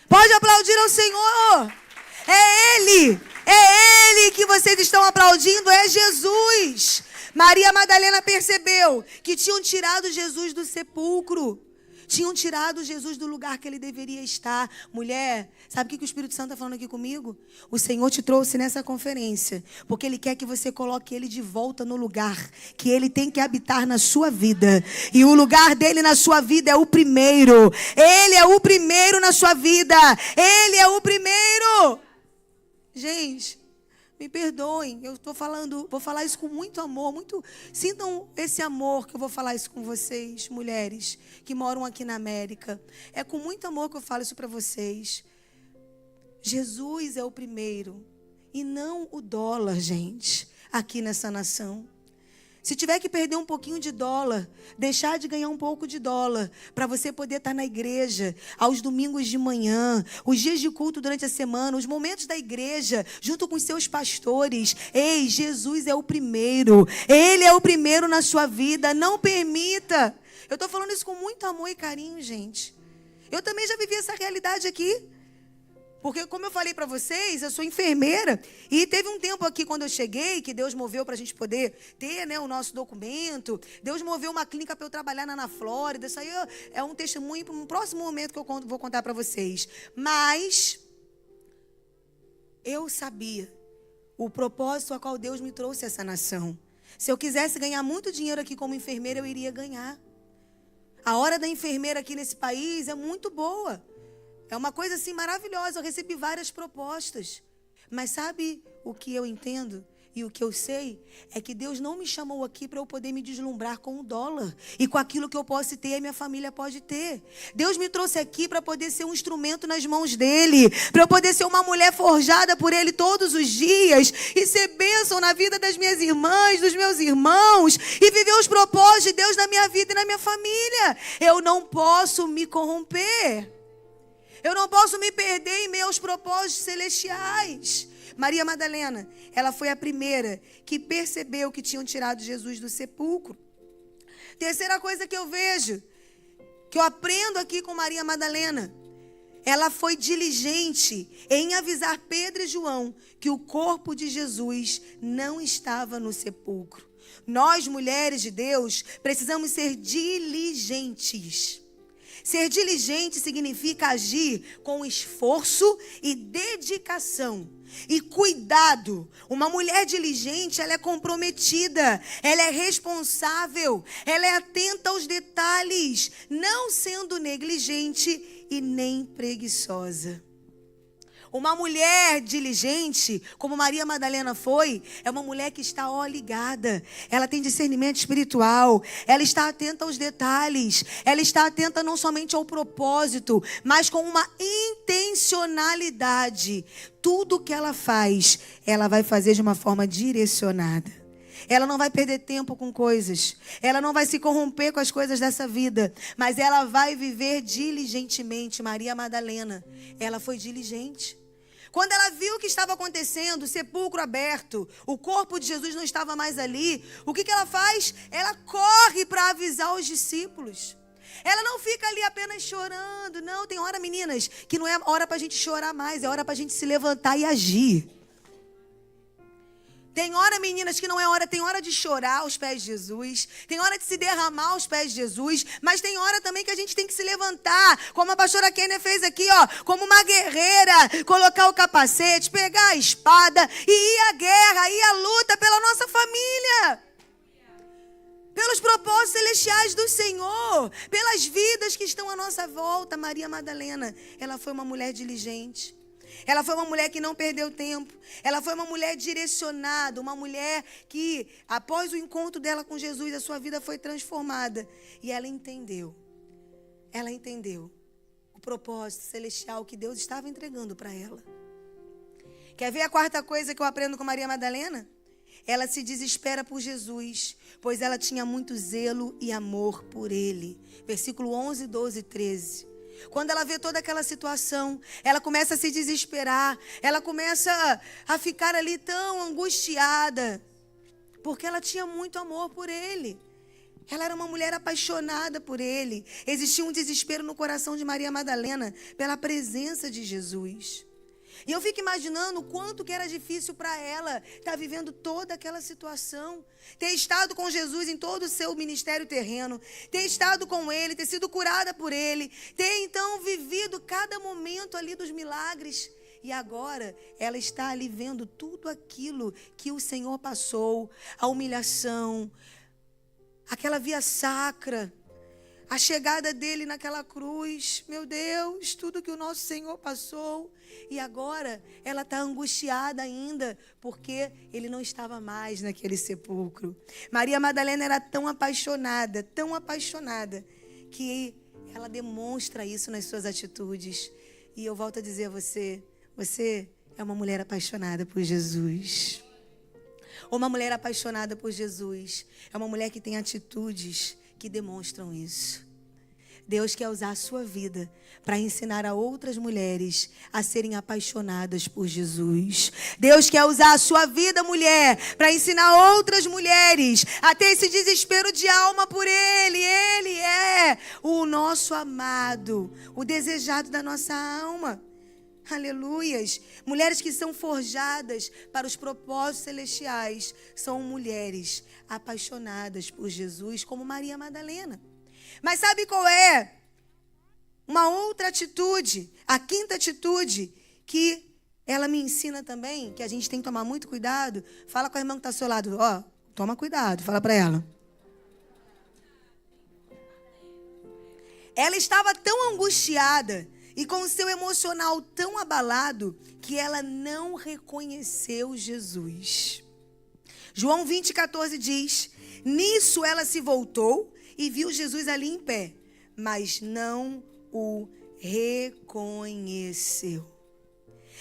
Pode aplaudir ao Senhor. É Ele que vocês estão aplaudindo, é Jesus. Maria Madalena percebeu que tinham tirado Jesus do sepulcro. Tinham tirado Jesus do lugar que ele deveria estar. Mulher, sabe o que o Espírito Santo está falando aqui comigo? O Senhor te trouxe nessa conferência, porque Ele quer que você coloque Ele de volta no lugar que Ele tem que habitar na sua vida. E o lugar dele na sua vida é o primeiro. Ele é o primeiro na sua vida. Ele é o primeiro. Gente, me perdoem, eu estou falando, vou falar isso com muito amor, sintam esse amor que eu vou falar isso com vocês, mulheres que moram aqui na América. É com muito amor que eu falo isso para vocês. Jesus é o primeiro e não o dólar, gente, aqui nessa nação. Se tiver que perder um pouquinho de dólar, deixar de ganhar um pouco de dólar, para você poder estar na igreja, aos domingos de manhã, os dias de culto durante a semana, os momentos da igreja, junto com os seus pastores. Ei, Jesus é o primeiro. Ele é o primeiro na sua vida. Não permita. Eu estou falando isso com muito amor e carinho, gente. Eu também já vivi essa realidade aqui. Porque, como eu falei para vocês, eu sou enfermeira. E teve um tempo aqui, quando eu cheguei, que Deus moveu para a gente poder ter, né, o nosso documento. Deus moveu uma clínica para eu trabalhar na Flórida. Isso aí é um testemunho para um próximo momento que eu vou contar para vocês. Mas eu sabia o propósito a qual Deus me trouxe a essa nação. Se eu quisesse ganhar muito dinheiro aqui como enfermeira, eu iria ganhar. A hora da enfermeira aqui nesse país é muito boa. É uma coisa assim maravilhosa. Eu recebi várias propostas. Mas sabe o que eu entendo e o que eu sei? É que Deus não me chamou aqui para eu poder me deslumbrar com o dólar. E com aquilo que eu posso ter, a minha família pode ter. Deus me trouxe aqui para poder ser um instrumento nas mãos dEle. Para eu poder ser uma mulher forjada por Ele todos os dias. E ser bênção na vida das minhas irmãs, dos meus irmãos. E viver os propósitos de Deus na minha vida e na minha família. Eu não posso me corromper. Eu não posso me perder em meus propósitos celestiais. Maria Madalena, ela foi a primeira que percebeu que tinham tirado Jesus do sepulcro. Terceira coisa que eu vejo, que eu aprendo aqui com Maria Madalena, ela foi diligente em avisar Pedro e João que o corpo de Jesus não estava no sepulcro. Nós, mulheres de Deus, precisamos ser diligentes. Ser diligente significa agir com esforço e dedicação. E cuidado. Uma mulher diligente, ela é comprometida. Ela é responsável. Ela é atenta aos detalhes. Não sendo negligente e nem preguiçosa. Uma mulher diligente, como Maria Madalena foi, é uma mulher que está ligada. Ela tem discernimento espiritual. Ela está atenta aos detalhes. Ela está atenta não somente ao propósito, mas com uma intencionalidade. Tudo que ela faz, ela vai fazer de uma forma direcionada. Ela não vai perder tempo com coisas. Ela não vai se corromper com as coisas dessa vida. Mas ela vai viver diligentemente. Maria Madalena, ela foi diligente. Quando ela viu o que estava acontecendo, o sepulcro aberto, o corpo de Jesus não estava mais ali, o que ela faz? Ela corre para avisar os discípulos. Ela não fica ali apenas chorando. Não, tem hora, meninas, que não é hora para a gente chorar mais, é hora para a gente se levantar e agir. Tem hora, meninas, que não é hora. Tem hora de chorar aos pés de Jesus. Tem hora de se derramar aos pés de Jesus. Mas tem hora também que a gente tem que se levantar. Como a pastora Kênia fez aqui, como uma guerreira. Colocar o capacete, pegar a espada e ir à guerra, ir à luta pela nossa família. Pelos propósitos celestiais do Senhor. Pelas vidas que estão à nossa volta. Maria Madalena, ela foi uma mulher diligente. Ela foi uma mulher que não perdeu tempo. Ela foi uma mulher direcionada. Uma mulher que, após o encontro dela com Jesus, a sua vida foi transformada. E ela entendeu. Ela entendeu o propósito celestial que Deus estava entregando para ela. Quer ver a quarta coisa que eu aprendo com Maria Madalena? Ela se desespera por Jesus, pois ela tinha muito zelo e amor por ele. Versículo 11, 12 e 13. Quando ela vê toda aquela situação, ela começa a se desesperar, ela começa a ficar ali tão angustiada, porque ela tinha muito amor por ele. Ela era uma mulher apaixonada por ele. Existia um desespero no coração de Maria Madalena pela presença de Jesus. E eu fico imaginando o quanto que era difícil para ela estar vivendo toda aquela situação. Ter estado com Jesus em todo o seu ministério terreno. Ter estado com ele, ter sido curada por ele. Ter então vivido cada momento ali dos milagres. E agora ela está ali vendo tudo aquilo que o Senhor passou. A humilhação, aquela via sacra, a chegada dele naquela cruz. Meu Deus, tudo que o nosso Senhor passou. E agora ela está angustiada ainda, porque ele não estava mais naquele sepulcro. Maria Madalena era tão apaixonada, que ela demonstra isso nas suas atitudes. E eu volto a dizer a você, você é uma mulher apaixonada por Jesus. Uma mulher apaixonada por Jesus é uma mulher que tem atitudes que demonstram isso. Deus quer usar a sua vida para ensinar a outras mulheres a serem apaixonadas por Jesus. Deus quer usar a sua vida, mulher, para ensinar outras mulheres a ter esse desespero de alma por Ele. Ele é o nosso amado, o desejado da nossa alma. Aleluias. Mulheres que são forjadas para os propósitos celestiais são mulheres apaixonadas por Jesus, como Maria Madalena. Mas sabe qual é uma outra atitude, a quinta atitude, que ela me ensina também, que a gente tem que tomar muito cuidado? Fala com a irmã que está ao seu lado, ó, toma cuidado, fala para ela. Ela estava tão angustiada e com o seu emocional tão abalado que ela não reconheceu Jesus. João 20,14 diz: nisso ela se voltou e viu Jesus ali em pé, mas não o reconheceu.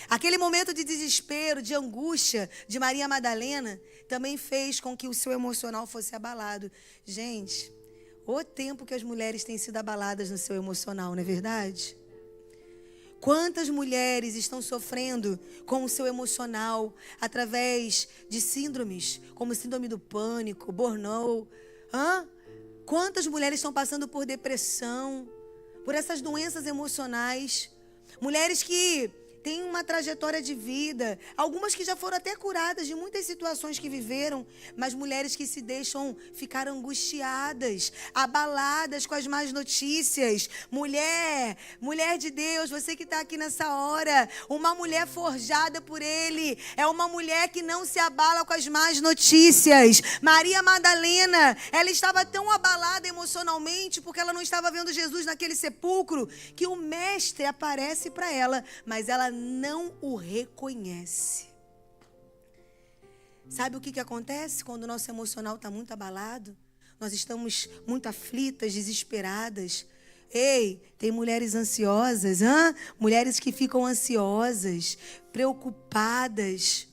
Aquele momento de desespero, de angústia de Maria Madalena também fez com que o seu emocional fosse abalado. Gente, o tempo que as mulheres têm sido abaladas no seu emocional, não é verdade? Quantas mulheres estão sofrendo com o seu emocional através de síndromes, como síndrome do pânico, burnout, Quantas mulheres estão passando por depressão, por essas doenças emocionais? Mulheres que têm uma trajetória de vida, algumas que já foram até curadas de muitas situações que viveram, mas mulheres que se deixam ficar angustiadas, abaladas com as más notícias. Mulher de Deus, você que está aqui nessa hora, uma mulher forjada por Ele, é uma mulher que não se abala com as más notícias. Maria Madalena, ela estava tão abalada emocionalmente, porque ela não estava vendo Jesus naquele sepulcro, que o mestre aparece para ela, mas ela não o reconhece. Sabe o que acontece quando o nosso emocional está muito abalado? Nós estamos muito aflitas, desesperadas. Ei, tem mulheres ansiosas, mulheres que ficam ansiosas, preocupadas.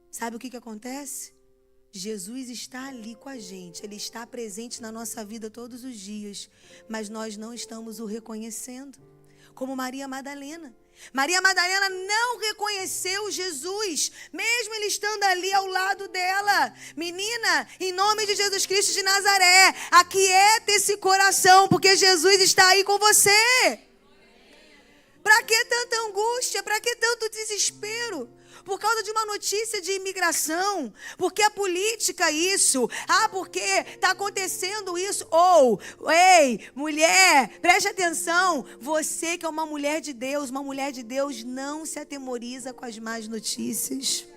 Sabe o que acontece? Jesus está ali com a gente, Ele está presente na nossa vida todos os dias, mas nós não estamos o reconhecendo. Como Maria Madalena. Maria Madalena não reconheceu Jesus, mesmo ele estando ali ao lado dela. Menina, em nome de Jesus Cristo de Nazaré, aquieta esse coração, porque Jesus está aí com você. Para que tanta angústia? Para que tanto desespero? Por causa de uma notícia de imigração, porque a política isso, porque está acontecendo isso, ei, mulher, preste atenção, você que é uma mulher de Deus não se atemoriza com as más notícias.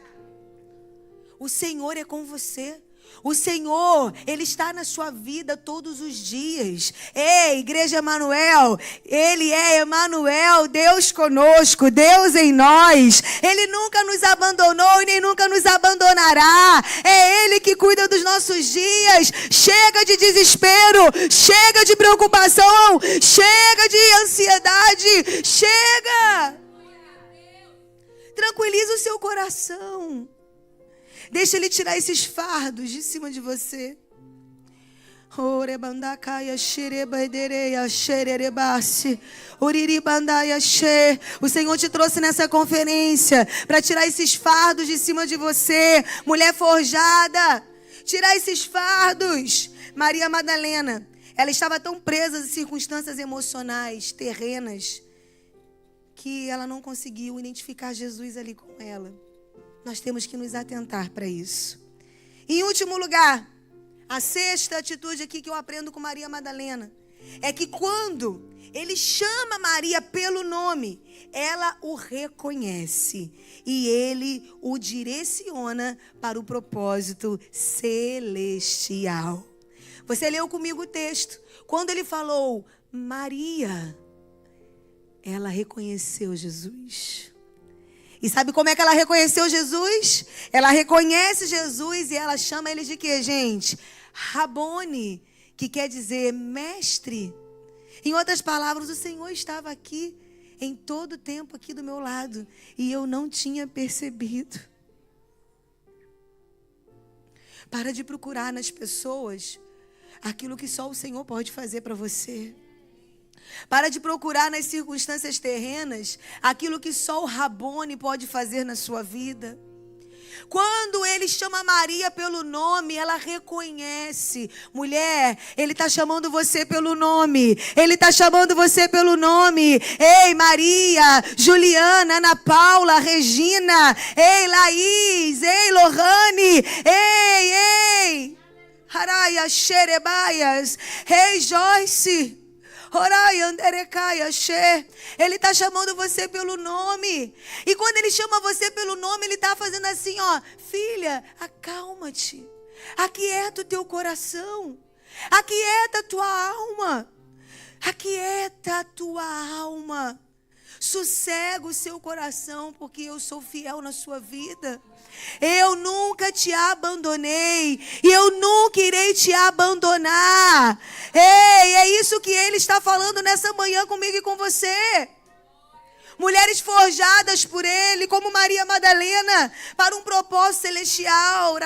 O Senhor é com você. O Senhor, Ele está na sua vida todos os dias. Ei, Igreja Emanuel, Ele é Emanuel, Deus conosco, Deus em nós. Ele nunca nos abandonou e nem nunca nos abandonará. É Ele que cuida dos nossos dias. Chega de desespero, chega de preocupação, chega de ansiedade, chega. Tranquiliza o seu coração. Deixa Ele tirar esses fardos de cima de você. O Senhor te trouxe nessa conferência para tirar esses fardos de cima de você. Mulher forjada, tirar esses fardos. Maria Madalena, ela estava tão presa em circunstâncias emocionais, terrenas, que ela não conseguiu identificar Jesus ali com ela. Nós temos que nos atentar para isso. Em último lugar, a sexta atitude aqui que eu aprendo com Maria Madalena é que quando ele chama Maria pelo nome, ela o reconhece e ele o direciona para o propósito celestial. Você leu comigo o texto. Quando ele falou Maria, ela reconheceu Jesus. E sabe como é que ela reconheceu Jesus? Ela reconhece Jesus e ela chama ele de quê, gente? Rabone, que quer dizer mestre. Em outras palavras, o Senhor estava aqui em todo o tempo aqui do meu lado e eu não tinha percebido. Para de procurar nas pessoas aquilo que só o Senhor pode fazer para você. Para de procurar nas circunstâncias terrenas aquilo que só o Rabone pode fazer na sua vida. Quando ele chama Maria pelo nome, ela reconhece. Mulher, ele está chamando você pelo nome. Ele está chamando você pelo nome. Ei, Maria, Juliana, Ana Paula, Regina. Ei, Laís. Ei, Lohane. Ei. Haraya, Xerebaias. Ei, Joyce. Ele está chamando você pelo nome. E quando ele chama você pelo nome, ele está fazendo assim, ó. Filha, acalma-te. Aquieta o teu coração. Aquieta a tua alma. Aquieta a tua alma. Sossega o seu coração, porque eu sou fiel na sua vida. Eu nunca te abandonei e eu nunca irei te abandonar. Ei, é isso que ele está falando nessa manhã comigo e com você. Mulheres forjadas por ele, como Maria Madalena, para um propósito celestial.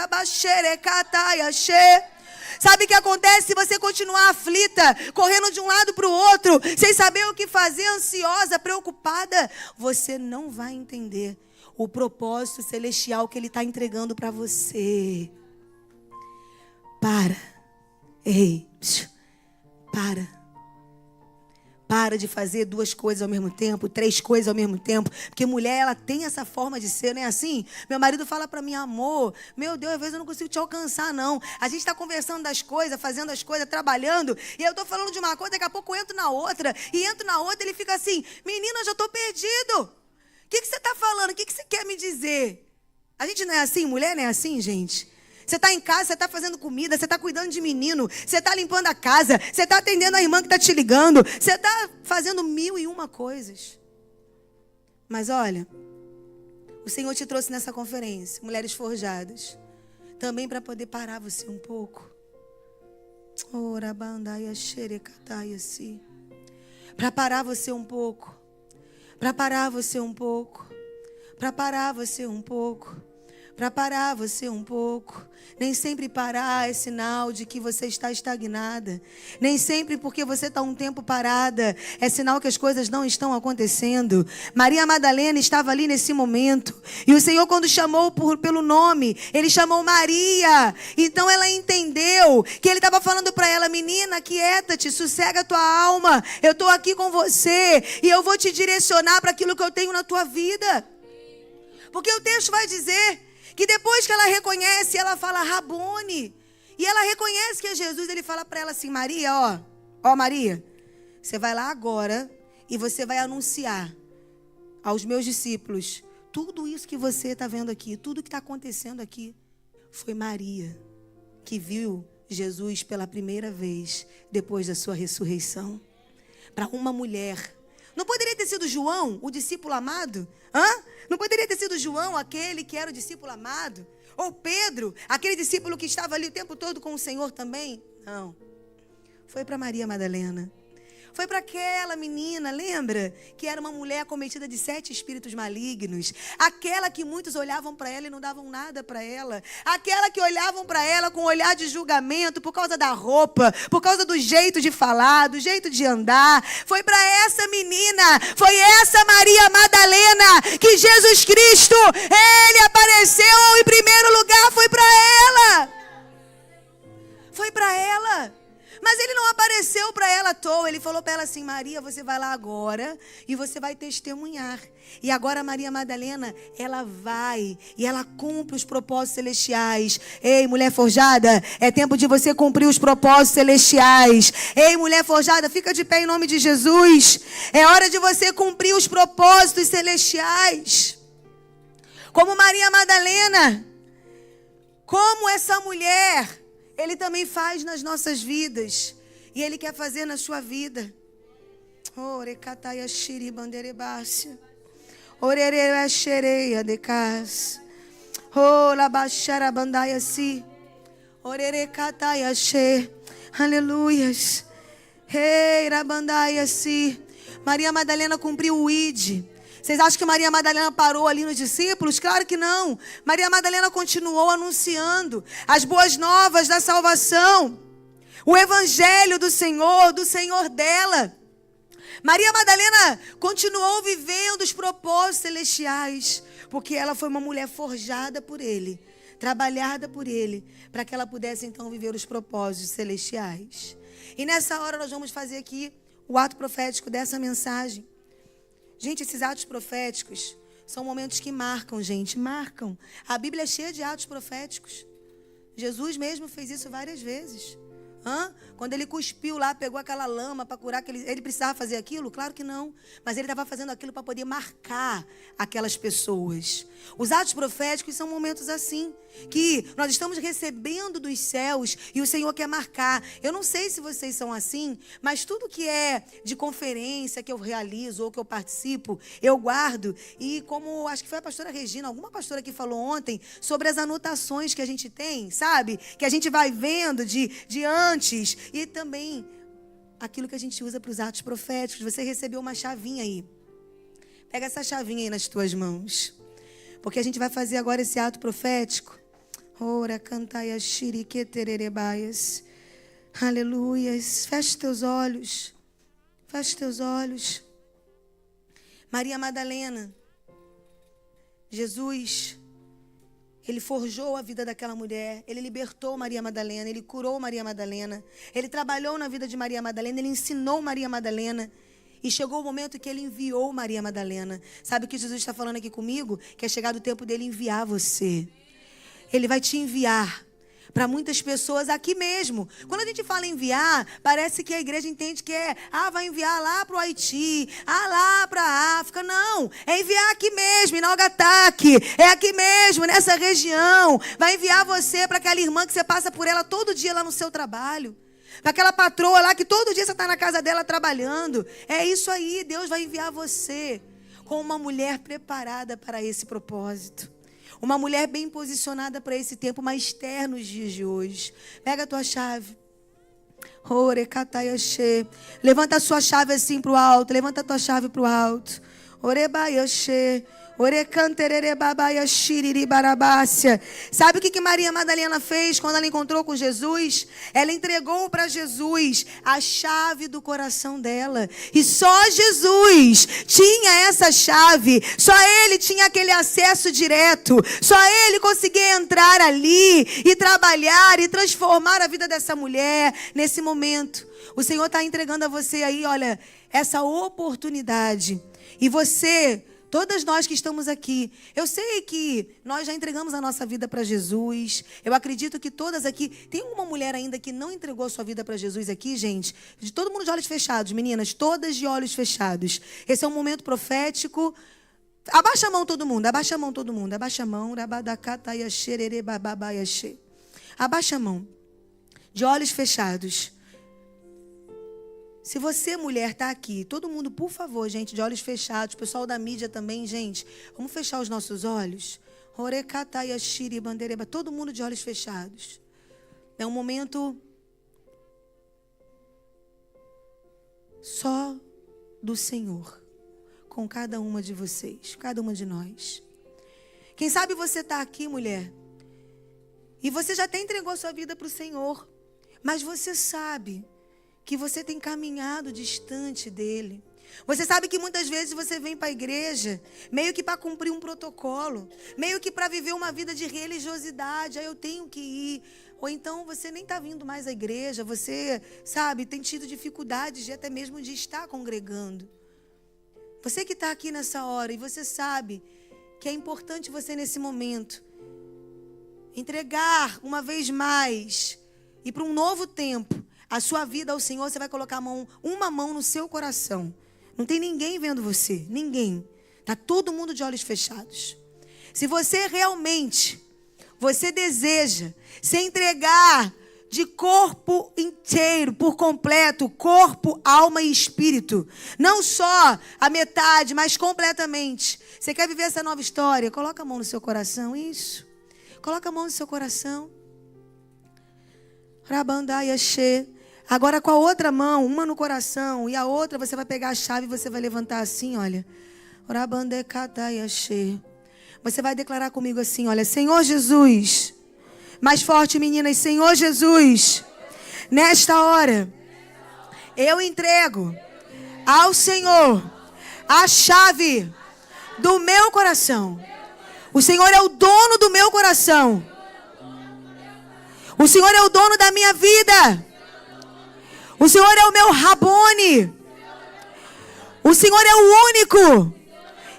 Sabe o que acontece se você continuar aflita, correndo de um lado para o outro, sem saber o que fazer, ansiosa, preocupada? Você não vai entender o propósito celestial que ele está entregando para você. Para. Ei, para de fazer duas coisas ao mesmo tempo, três coisas ao mesmo tempo. Porque mulher, ela tem essa forma de ser, não é assim? Meu marido fala para mim, amor, meu Deus, às vezes eu não consigo te alcançar, não. A gente está conversando das coisas, fazendo as coisas, trabalhando, e eu estou falando de uma coisa, daqui a pouco eu entro na outra, e entro na outra, ele fica assim, menina, eu já estou perdido. O que você está falando? O que você quer me dizer? A gente não é assim, mulher não é assim, gente? Você está em casa, você está fazendo comida, você está cuidando de menino, você está limpando a casa, você está atendendo a irmã que está te ligando, você está fazendo 1001 coisas. Mas olha, o Senhor te trouxe nessa conferência, Mulheres Forjadas, também para poder parar você um pouco. Para parar você um pouco. Para parar você um pouco. Para parar você um pouco. Para parar você um pouco. Nem sempre parar é sinal de que você está estagnada. Nem sempre porque você está um tempo parada é sinal que as coisas não estão acontecendo. Maria Madalena estava ali nesse momento. E o Senhor, quando chamou pelo nome, Ele chamou Maria. Então ela entendeu que Ele estava falando para ela, menina, quieta-te, sossega a tua alma. Eu estou aqui com você e eu vou te direcionar para aquilo que eu tenho na tua vida. Porque o texto vai dizer que depois que ela reconhece, ela fala Rabone. E ela reconhece que é Jesus. Ele fala para ela assim, Maria, ó Maria, você vai lá agora e você vai anunciar aos meus discípulos tudo isso que você está vendo aqui, tudo que está acontecendo aqui. Foi Maria que viu Jesus pela primeira vez depois da sua ressurreição. Para uma mulher. Não poderia ter sido João, o discípulo amado? Não poderia ter sido João, aquele que era o discípulo amado? Ou Pedro, aquele discípulo que estava ali o tempo todo com o Senhor também? Não. Foi para Maria Madalena. Foi para aquela menina, lembra? Que era uma mulher acometida de 7 espíritos malignos. Aquela que muitos olhavam para ela e não davam nada para ela. Aquela que olhavam para ela com um olhar de julgamento por causa da roupa, por causa do jeito de falar, do jeito de andar. Foi para essa menina, foi essa Maria Madalena que Jesus Cristo, ele apareceu em primeiro lugar, foi para ela. Foi para ela. Mas ele não apareceu para ela à toa. Ele falou para ela assim: Maria, você vai lá agora e você vai testemunhar. E agora Maria Madalena, ela vai e ela cumpre os propósitos celestiais. Ei, mulher forjada, é tempo de você cumprir os propósitos celestiais. Ei, mulher forjada, fica de pé em nome de Jesus. É hora de você cumprir os propósitos celestiais. Como Maria Madalena, como essa mulher, ele também faz nas nossas vidas. E ele quer fazer na sua vida. Orecataia xiri banderebácia. Orereia xereia de cas. Olabaxara bandaia si. Orerecataia xe. Aleluias. Rei rabandaia si. Maria Madalena cumpriu o ID. Vocês acham que Maria Madalena parou ali nos discípulos? Claro que não. Maria Madalena continuou anunciando as boas novas da salvação. O evangelho do Senhor dela. Maria Madalena continuou vivendo os propósitos celestiais. Porque ela foi uma mulher forjada por ele. Trabalhada por ele. Para que ela pudesse então viver os propósitos celestiais. E nessa hora nós vamos fazer aqui o ato profético dessa mensagem. Gente, esses atos proféticos são momentos que marcam, gente, marcam. A Bíblia é cheia de atos proféticos. Jesus mesmo fez isso várias vezes. Quando ele cuspiu lá, pegou aquela lama para curar, ele precisava fazer aquilo? Claro que não. Mas ele estava fazendo aquilo para poder marcar aquelas pessoas. Os atos proféticos são momentos assim, que nós estamos recebendo dos céus e o Senhor quer marcar. Eu não sei se vocês são assim, mas tudo que é de conferência que eu realizo ou que eu participo, eu guardo. E como acho que foi a pastora Regina, alguma pastora que falou ontem, sobre as anotações que a gente tem, sabe? Que a gente vai vendo de antes. E também aquilo que a gente usa para os atos proféticos. Você recebeu uma chavinha aí. Pega essa chavinha aí nas tuas mãos. Porque a gente vai fazer agora esse ato profético. Ora, cantaia, xirique, tererebaias. Aleluias. Feche teus olhos. Feche teus olhos. Maria Madalena. Jesus, ele forjou a vida daquela mulher. Ele libertou Maria Madalena. Ele curou Maria Madalena. Ele trabalhou na vida de Maria Madalena. Ele ensinou Maria Madalena. E chegou o momento que ele enviou Maria Madalena. Sabe o que Jesus está falando aqui comigo? Que é chegado o tempo dele enviar você. Ele vai te enviar para muitas pessoas aqui mesmo. Quando a gente fala enviar, parece que a igreja entende que vai enviar lá para o Haiti, lá para a África. Não, é enviar aqui mesmo, em Naugataque. É aqui mesmo, nessa região. Vai enviar você para aquela irmã que você passa por ela todo dia lá no seu trabalho. Para aquela patroa lá que todo dia você está na casa dela trabalhando. É isso aí, Deus vai enviar você com uma mulher preparada para esse propósito. Uma mulher bem posicionada para esse tempo mais terno nos dias de hoje. Pega a tua chave. Levanta a sua chave assim para o alto. Levanta a tua chave para o alto. Sabe o que Maria Madalena fez quando ela encontrou com Jesus? Ela entregou para Jesus a chave do coração dela. E só Jesus tinha essa chave. Só ele tinha aquele acesso direto. Só ele conseguia entrar ali e trabalhar e transformar a vida dessa mulher nesse momento. O Senhor está entregando a você aí, olha, essa oportunidade. E você... Todas nós que estamos aqui, eu sei que nós já entregamos a nossa vida para Jesus. Eu acredito que todas aqui... Tem uma mulher ainda que não entregou a sua vida para Jesus aqui, gente? De todo mundo de olhos fechados, meninas, todas de olhos fechados. Esse é um momento profético. Abaixa a mão todo mundo, abaixa a mão todo mundo. Abaixa a mão. Abaixa a mão. De olhos fechados. Se você, mulher, está aqui, todo mundo, por favor, gente, de olhos fechados, pessoal da mídia também, gente, vamos fechar os nossos olhos. Todo mundo de olhos fechados. É um momento só do Senhor com cada uma de vocês, cada uma de nós. Quem sabe você está aqui, mulher, e você já até entregou sua vida para o Senhor, mas você sabe que você tem caminhado distante dele. Você sabe que muitas vezes você vem para a igreja meio que para cumprir um protocolo, meio que para viver uma vida de religiosidade. Aí eu tenho que ir. Ou então você nem está vindo mais à igreja, você, sabe, tem tido dificuldades de até mesmo de estar congregando. Você que está aqui nessa hora e você sabe que é importante você nesse momento entregar uma vez mais e para um novo tempo a sua vida ao Senhor, você vai colocar uma mão no seu coração. Não tem ninguém vendo você, ninguém. Está todo mundo de olhos fechados. Se você realmente, você deseja se entregar de corpo inteiro, por completo, corpo, alma e espírito. Não só a metade, mas completamente. Você quer viver essa nova história? Coloca a mão no seu coração, isso. Coloca a mão no seu coração. Rabandaiaxê. Agora com a outra mão, uma no coração e a outra você vai pegar a chave e você vai levantar assim, olha. Rabandecataiaxê. Você vai declarar comigo assim, olha, Senhor Jesus. Mais forte, meninas, Senhor Jesus. Nesta hora, eu entrego ao Senhor a chave do meu coração. O Senhor é o dono do meu coração. O Senhor é o dono da minha vida. O Senhor é o meu Rabone. O Senhor é o único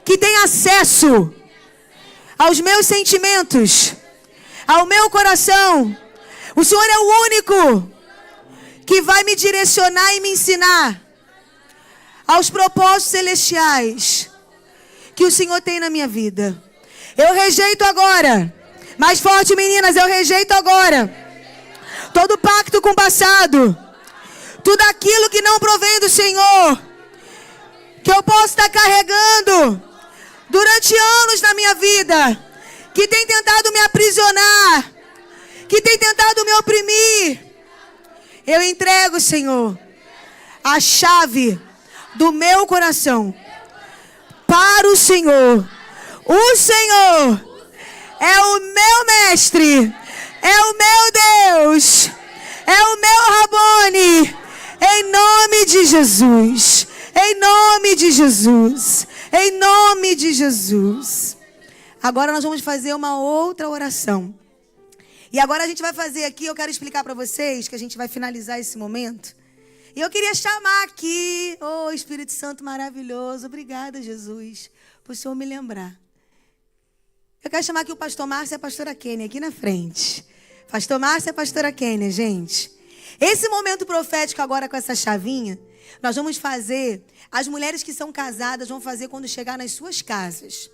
que tem acesso aos meus sentimentos, ao meu coração. O Senhor é o único que vai me direcionar e me ensinar aos propósitos celestiais que o Senhor tem na minha vida. Eu rejeito agora, mais forte, meninas, eu rejeito agora todo pacto com o passado, tudo aquilo que não provém do Senhor, que eu posso estar carregando durante anos na minha vida, que tem tentado me aprisionar, que tem tentado me oprimir. Eu entrego, Senhor, a chave do meu coração para o Senhor. O Senhor é o meu mestre, é o meu Deus, é o meu Rabone, em nome de Jesus, em nome de Jesus, em nome de Jesus. Agora nós vamos fazer uma outra oração. E agora a gente vai fazer aqui, eu quero explicar para vocês, que a gente vai finalizar esse momento. E eu queria chamar aqui, oh Espírito Santo maravilhoso, obrigada Jesus, por o Senhor me lembrar. Eu quero chamar aqui o pastor Márcio e a pastora Kênia aqui na frente. Pastor Márcio e a pastora Kênia, gente. Esse momento profético agora com essa chavinha, nós vamos fazer, as mulheres que são casadas vão fazer quando chegar nas suas casas.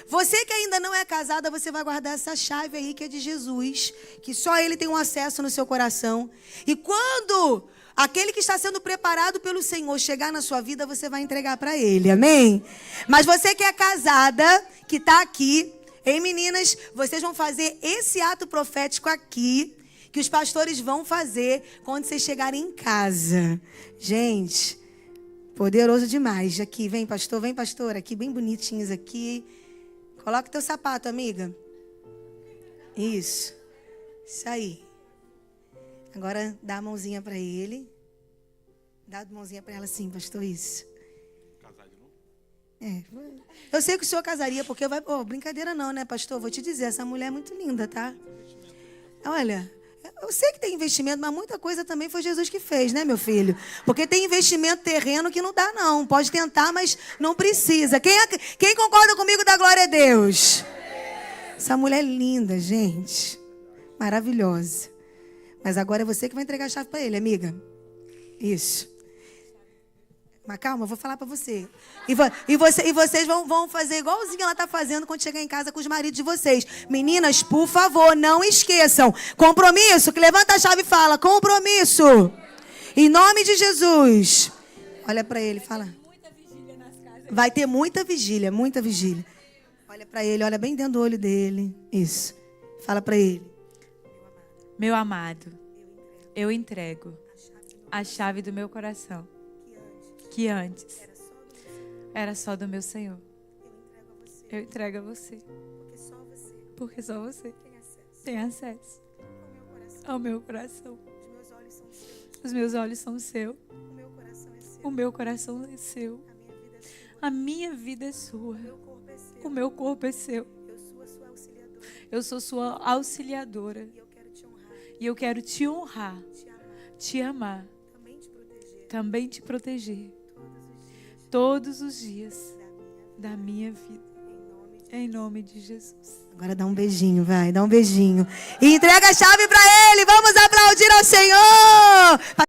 Você que ainda não é casada, você vai guardar essa chave aí que é de Jesus, que só Ele tem um acesso no seu coração. E quando aquele que está sendo preparado pelo Senhor chegar na sua vida, você vai entregar para Ele, amém? Mas você que é casada, que está aqui, hein, meninas, vocês vão fazer esse ato profético aqui, que os pastores vão fazer quando vocês chegarem em casa. Gente, poderoso demais. Aqui, vem pastor, aqui bem bonitinhos aqui. Coloca o teu sapato, amiga. Isso aí. Agora dá a mãozinha para ele. Dá a mãozinha para ela assim, pastor, isso. Casar de novo? Eu sei que o senhor casaria, porque vai... brincadeira não, né, pastor? Vou te dizer, essa mulher é muito linda, tá? Olha, eu sei que tem investimento, mas muita coisa também foi Jesus que fez, né, meu filho? Porque tem investimento terreno que não dá, não. Pode tentar, mas não precisa. Quem concorda comigo, dá glória a Deus. Essa mulher é linda, gente. Maravilhosa. Mas agora é você que vai entregar a chave para ele, amiga. Isso. Mas calma, eu vou falar para você. E vocês vão fazer igualzinho ela está fazendo quando chegar em casa com os maridos de vocês. Meninas, por favor, não esqueçam. Compromisso, que levanta a chave e fala. Compromisso. Em nome de Jesus. Olha para ele, fala. Vai ter muita vigília, muita vigília. Olha para ele, olha bem dentro do olho dele. Isso. Fala para ele. Meu amado, eu entrego a chave do meu coração, que antes era só do meu Senhor. Eu entrego a você. Porque só você tem acesso ao meu coração. Os meus olhos são seus. O meu coração é seu. A minha vida é sua. O meu corpo é seu. Eu sou sua auxiliadora. E eu quero te honrar, te amar, também te proteger todos os dias da minha vida. Em nome de Jesus. Agora dá um beijinho, vai, dá um beijinho. E entrega a chave para ele. Vamos aplaudir ao Senhor.